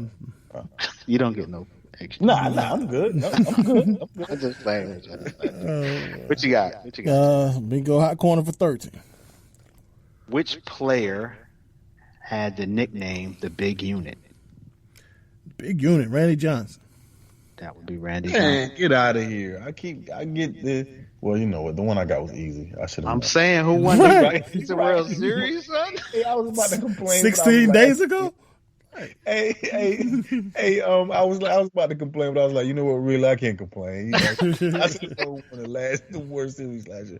You don't get no extra. Nah, I'm good. I'm good. I'm just saying. What you got? Me go hot corner for 13. Which player had the nickname the Big Unit? Big Unit, Randy Johnson. That would be Randy Man, Johnson. get out of here. I get the. Well, you know what? The one I got was easy. I should have. I'm saying, who won the World Series, son? Hey, I was about to complain. 16 days ago? Hey, I was about to complain, but I was like, you know what? Really, I can't complain. I should have won the World Series last year.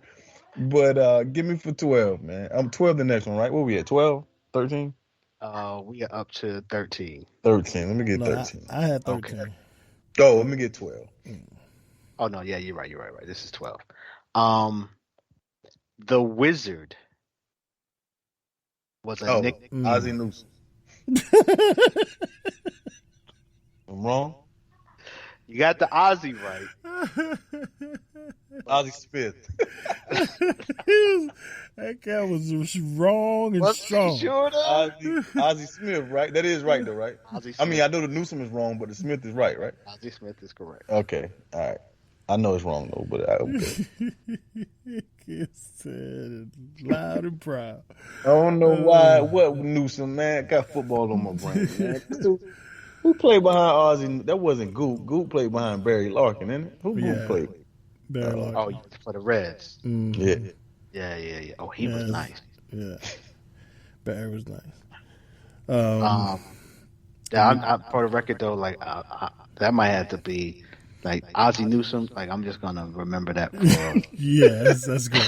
But give me for 12, man. I'm 12 the next one, right? What we at? 12? 13? We are up to 13. 13. Let me get 13. I had 13. Okay. Oh, let me get 12. Oh no, yeah, you're right. This is 12. The Wizard was a nickname. Ozzie Newsome. I'm wrong? You got the Ozzie right. Ozzie Smith. That guy was wrong and strong. Sure Ozzie Smith, right? That is right, though, right? I mean, I know the Newsome is wrong, but the Smith is right? Ozzie Smith is correct. Okay, all right. I know it's wrong, though, but okay. Said loud and proud. I don't know why. What Newsome, man? Got football on my brain, man. Who played behind Ozzie? That wasn't Goop. Goop played behind Barry Larkin, isn't it? Who Goop played? Barry Larkin. Oh, for the Reds. Mm-hmm. Yeah. Oh, he was nice. Yeah, Barry was nice. For the record, though, that might have to be Ozzie Newsome. I'm just gonna remember that. Yes, that's good.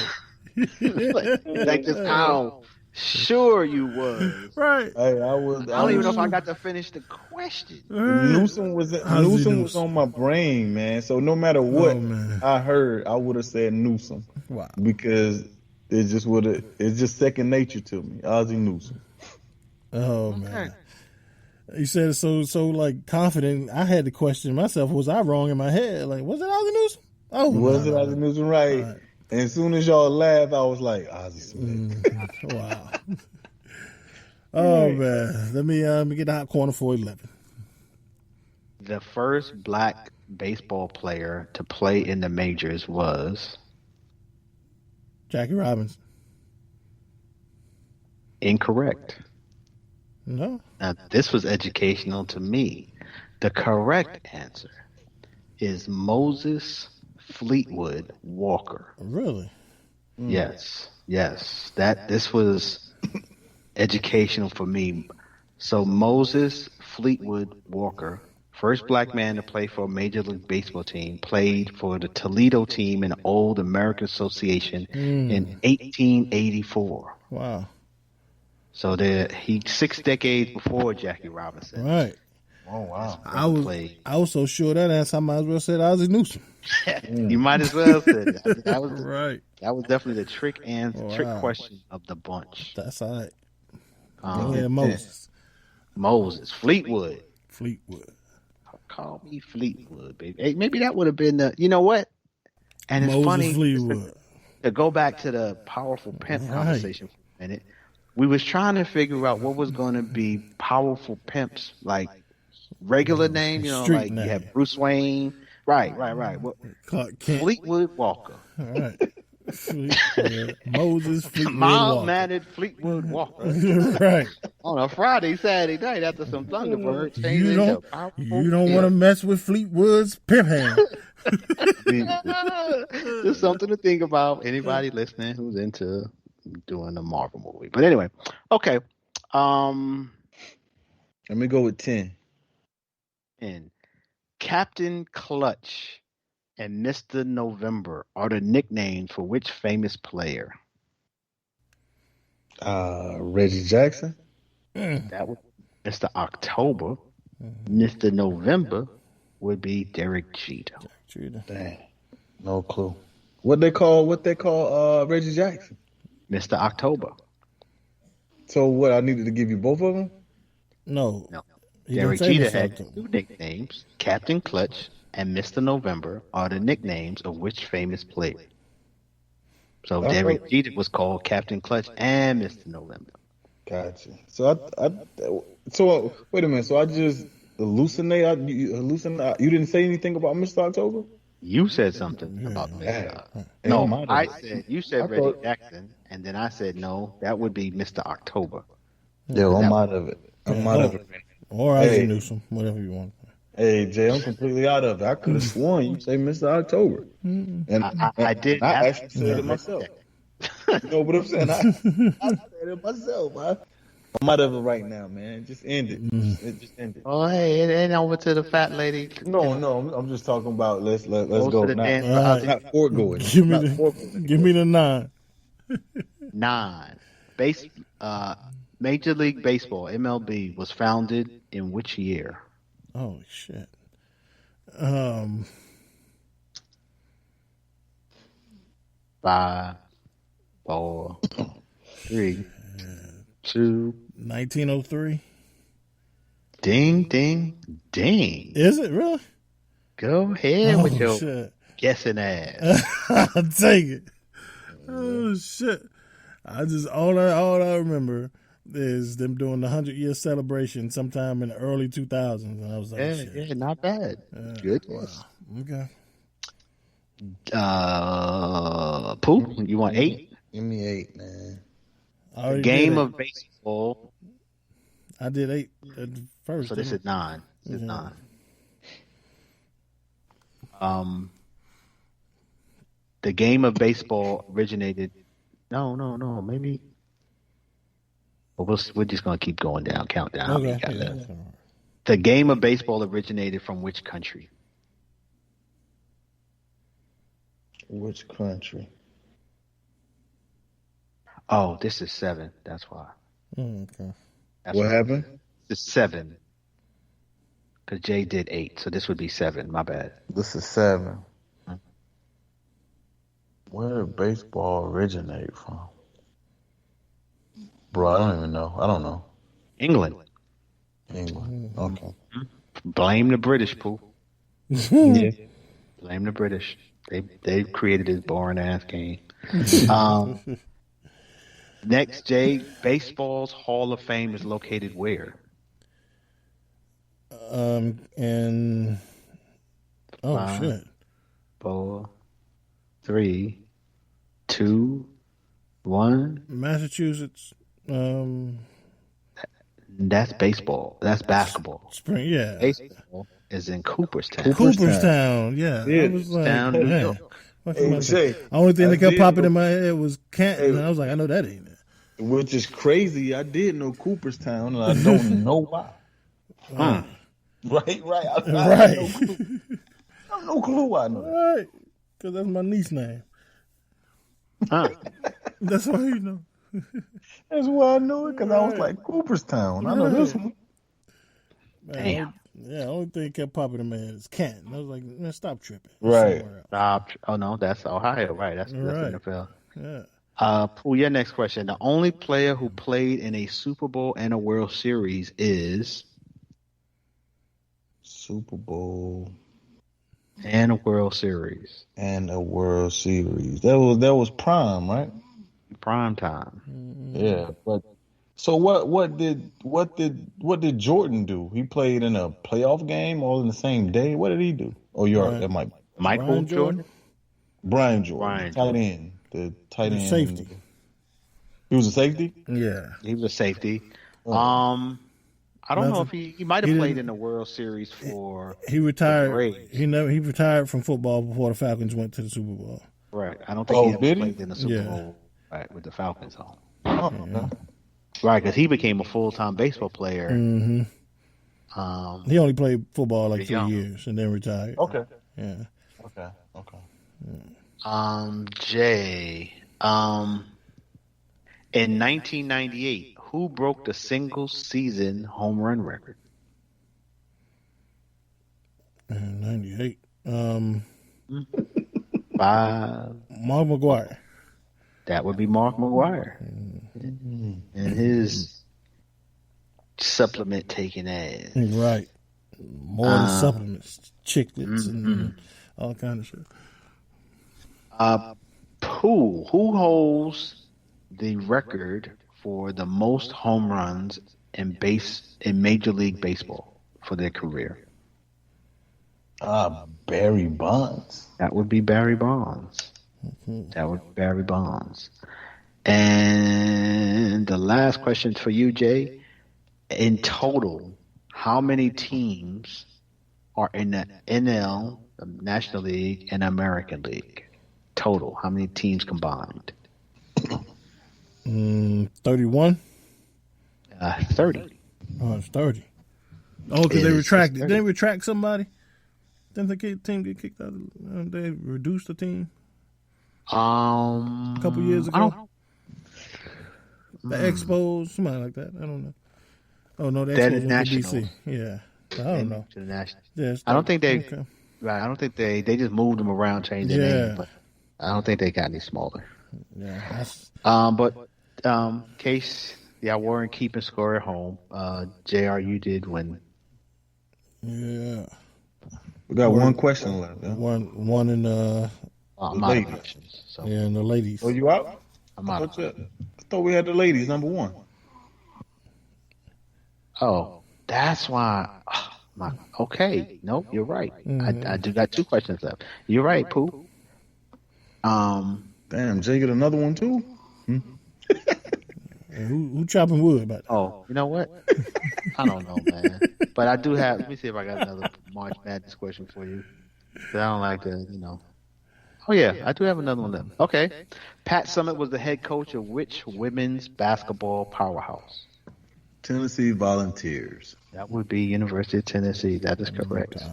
Just how sure you was. Right. Hey, I don't even know if I got to finish the question. Newsome was on my brain, man. So no matter what I heard, I would have said Newsome. Wow. Because it's just second nature to me. Ozzie Newsome. Oh man. You said it so confident. I had to question myself. Was I wrong in my head? Was it Ozzie Newsome? Oh, was it Ozzie Newsome? Right. And as soon as y'all laughed, I was like, Ozzie Smith. Wow. Oh man, let me get the hot corner for 11. The first black baseball player to play in the majors was Jackie Robinson. incorrect. No. Now, this was educational to me. The correct answer is Moses Fleetwood Walker. Really? Yes. This was educational for me. So Moses Fleetwood Walker, first black man to play for a Major League Baseball team, played for the Toledo team in the Old American Association in 1884. Wow. So he 6 decades before Jackie Robinson. Right. Oh wow. I was so sure of that answer. I might as well said Ozzie Newsome. You might as well say that. That was Right. That was definitely the trick Wow. question of the bunch. That's all right. Go ahead, Moses. Fleetwood. Call me Fleetwood, baby. Hey, maybe that would have been the. You know what? And it's Moses funny Fleetwood. to go back to the powerful pimp conversation for a minute. We was trying to figure out what was going to be powerful pimps, like regular name, Street like name. you have Bruce Wayne. Right. Well, Clark Kent. Fleetwood Walker. All right. Moses Fleetwood Mild Walker. mannered Fleetwood Walker. Right. On a Friday, Saturday night after some Thunderbirds. You don't want to mess with Fleetwood's pimp hand. Just something to think about. Anybody listening who's into doing a Marvel movie. But anyway, okay. Let me go with 10. And Captain Clutch and Mr. November are the nicknames for which famous player? Reggie Jackson. That would Mr. October. Mr. November would be Derek Jeter. Dang. No clue. What they call Reggie Jackson? Mr. October. So what, I needed to give you both of them? No. He Derek didn't say Jeter Mr. had October. 2 nicknames. Captain Clutch and Mr. November are the nicknames of which famous player? So Derek Jeter was called Captain Clutch and Mr. November. Gotcha. So wait a minute. So I just hallucinate. You didn't say anything about Mr. October? You said something about Mr. No, you said Reggie Jackson, and then I said no, that would be Mr. October. Yeah, I'm out of it. I'm out of it. Or Ozzie Newsome, whatever you want. Hey, Jay, I'm completely out of it. I could have sworn you say Mr. October. And I did. I actually said it myself. You know what I'm saying? I said it myself. I'm out of it right now, man. Just end it. Just end it. Oh, hey, it ain't over to the fat lady. No, I'm just talking about let's go. Not foregoing. Give me the 9. 9. Major League Baseball, MLB, was founded in which year? Holy shit. 5, 4, 3, 2. 1903. Ding, ding, ding. Is it really? Go ahead with your shit. guessing ass. I'll take it. Oh shit! All I remember is them doing the 100-year celebration sometime in the early 2000s, and I was like, yeah, not bad. Good. Wow. Okay. Pooh, you want 8? Give me 8, man. The game of baseball. I did 8 at first. So this is 9. This is 9. The game of baseball originated. No. Maybe. But we're just gonna keep going down. Count down. Okay. The game of baseball originated from which country? Which country? Oh, this is 7. That's why. Okay. What happened? It's 7. Because Jay did 8, so this would be 7. My bad. This is 7. Where did baseball originate from? Bro, I don't even know. I don't know. England. Okay. Blame the British, Pooh. Yeah. Blame the British. They created this boring ass game. Next, Jay, baseball's Hall of Fame is located where? And shit. 4, 3, 2, 1. Massachusetts. That's baseball. That's basketball. Spring, yeah. Baseball is in Cooperstown. Cooperstown, yeah. Yeah. I was like, Down New York. Hey, Jay, only thing I that kept did popping know- in my head was Canton. Hey. I was like, I know that ain't it. Which is crazy. I did know Cooperstown, and I don't know why. Right. I have no clue why I know that. Right. Because that's my niece name. Huh. That's why you know. That's why I know it, because I was like, Cooperstown. I know this one. Man, Damn. only thing that kept popping in my head is Canton. I was like, man, stop tripping. Right. Somewhere else. Stop. Oh, no, that's Ohio, right? That's Right. NFL. Yeah. Pooh, your next question. The only player who played in a Super Bowl and a World Series is... Super Bowl And a World Series. and a World Series. That was prime, right? Prime time. Yeah, but so what did Jordan do? He played in a playoff game all in the same day. What did he do? Oh, that might Michael Brian Jordan? Brian Jordan, Brian tight end, the tight end, Safety. He was a safety. Yeah. He was a safety. Oh. I don't know if he might have he played didn't- in the World Series for... He retired. Braves. He retired from football before the Falcons went to the Super Bowl. Right. I don't think he ever did he? played in the Super Yeah. Bowl with the Falcons on. Oh, okay. Right, because he became a full-time baseball player. Mm-hmm. He only played football like 3 young. years and then retired. Okay. Yeah. Okay. Jay, in 1998, who broke the single-season home run record? 98. Five. Mark McGuire. That would be Mark McGuire. And his supplement taking ass. Right. More than supplements, chiclets, and all kind of shit. Who holds the record for the most home runs in Major League Baseball for their career? Barry Bonds. That would be Barry Bonds. That would be Barry Bonds. And the last question for you, Jay. In total, how many teams are in the NL, the National League, and American League? Total, how many teams combined? 31. 30. Oh, it's 30. Oh, because they retracted. Didn't they retract somebody? Didn't the team get kicked out? They reduced the team a couple years ago. The Expos, somebody like that. I don't know. Oh no, the They're Expos the went to Nationals. DC. Yeah, I don't know. To the National. Yeah, I don't think they. Okay. Right, I don't think they just moved them around, changed their name, but I don't think they got any smaller. Yeah, that's, But in case y'all weren't keeping score at home, JR, you did win. yeah. We got one question left. Yeah? One in I'm out of ladies. questions, so yeah, and the ladies. Oh, you out? I'm out. What's that? I thought we had the ladies number one. Oh, that's why. Okay, nope, you're right. I do got two questions left. You're right, Pooh. Damn, Jay get another one too. Who chopping wood about that? Oh, you know what? I don't know, man. But I do have. Let me see if I got another March Madness question for you. 'Cause I don't like to, Oh yeah, I do have another one left. Okay, Pat Summitt was the head coach of which women's basketball powerhouse? Tennessee Volunteers. That would be University of Tennessee. That is correct.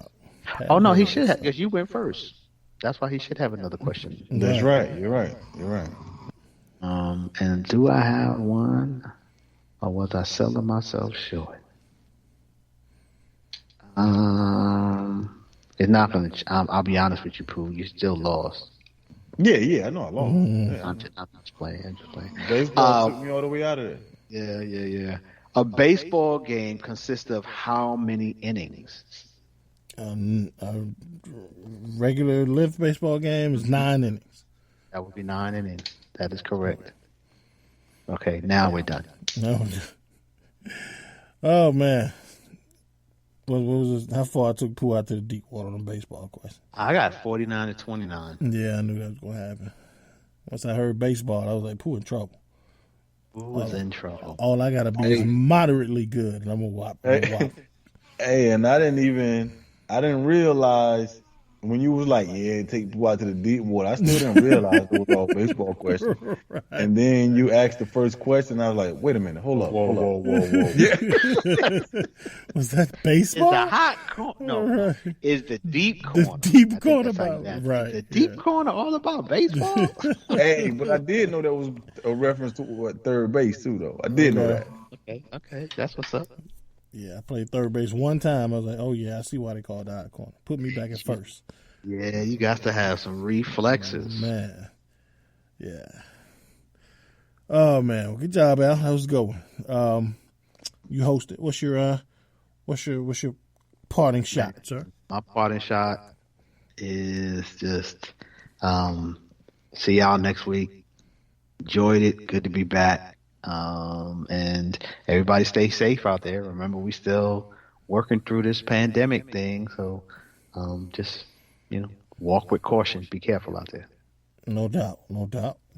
Oh no, he should have because you went first. That's why he should have another question. That's right. You're right. And do I have one, or was I selling myself short? It's not gonna. I'll be honest with you, Pooh. You still lost. Yeah, I know I lost. Yeah. I'm just playing. Baseball took me all the way out of there. Yeah. A baseball game consists of how many innings? A regular live baseball game is 9 innings. That would be 9 innings. That is correct. Okay, now we're done. No. Oh man. What was this? How far I took Pooh out to the deep water on the baseball question? I got 49-29. Yeah, I knew that was gonna happen. Once I heard baseball, I was like, Pooh in trouble. Who was in trouble? All I gotta be is moderately good, and I'm gonna whop. Hey, and I didn't realize when you was like, yeah, take Pooh out to the deep water. I still didn't realize it was all baseball questions. Right. And then you asked the first question, I was like, wait a minute, hold up. Whoa. Yeah. Was that baseball? Is the hot corner? No, right. Is the deep corner? The deep corner about right? The deep corner all about baseball. Hey, but I did know that was a reference to third base too, though. I did know that. Okay, that's what's up. Yeah, I played third base one time. I was like, oh yeah, I see why they call it the hot corner. Put me back at first. Yeah, you got to have some reflexes, man. Yeah. Oh man, well, good job, Al. How's it going? You hosted. What's your parting shot, sir? My parting shot is just see y'all next week. Enjoyed it. Good to be back. And everybody stay safe out there. Remember, we still working through this pandemic thing, so just walk with caution. Be careful out there. No doubt.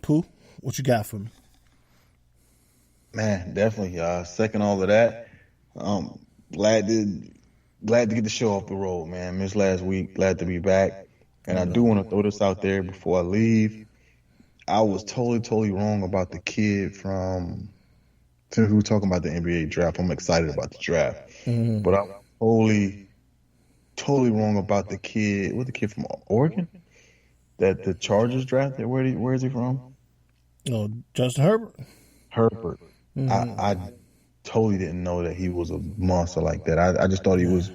Pooh, what you got for me? Man, definitely. Second all of that. Glad to get the show off the road, man. Missed last week. Glad to be back. And I do want to throw this out there before I leave. I was totally wrong about the kid who was talking about the NBA draft. I'm excited about the draft. Mm-hmm. But I'm totally wrong about the kid. What's the kid from Oregon? That the Chargers drafted? Where is he from? Oh, Justin Herbert? Herbert. Mm-hmm. I totally didn't know that he was a monster like that. I just thought he was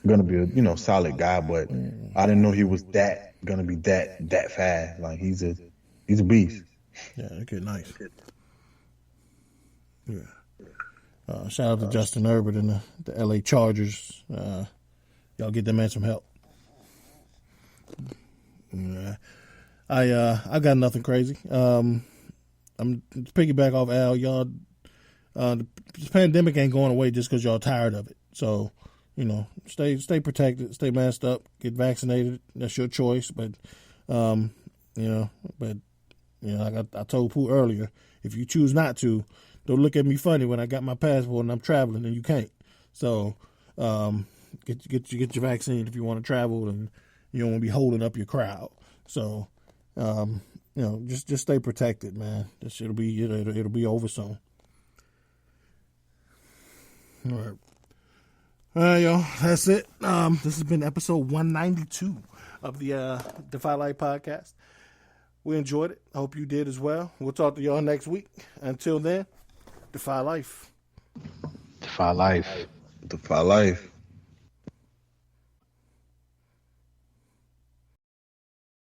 going to be a solid guy, but I didn't know he was going to be that fast. Like he's a beast. Yeah, okay, nice. Yeah. Shout out to Justin Herbert and the LA Chargers. Y'all get that man some help. Yeah. I got nothing crazy. I'm to piggyback off Al. Y'all, this pandemic ain't going away just because y'all tired of it. So, stay protected, stay masked up, get vaccinated. That's your choice. But, like I told Pooh earlier, if you choose not to, don't look at me funny when I got my passport and I'm traveling and you can't. So, get your vaccine if you want to travel and you don't want to be holding up your crowd. So, just stay protected, man. It'll be over soon. All right, y'all. That's it. This has been episode 192 of the Defy Life podcast. We enjoyed it. I hope you did as well. We'll talk to y'all next week. Until then, Defy Life. Defy Life. Defy Life.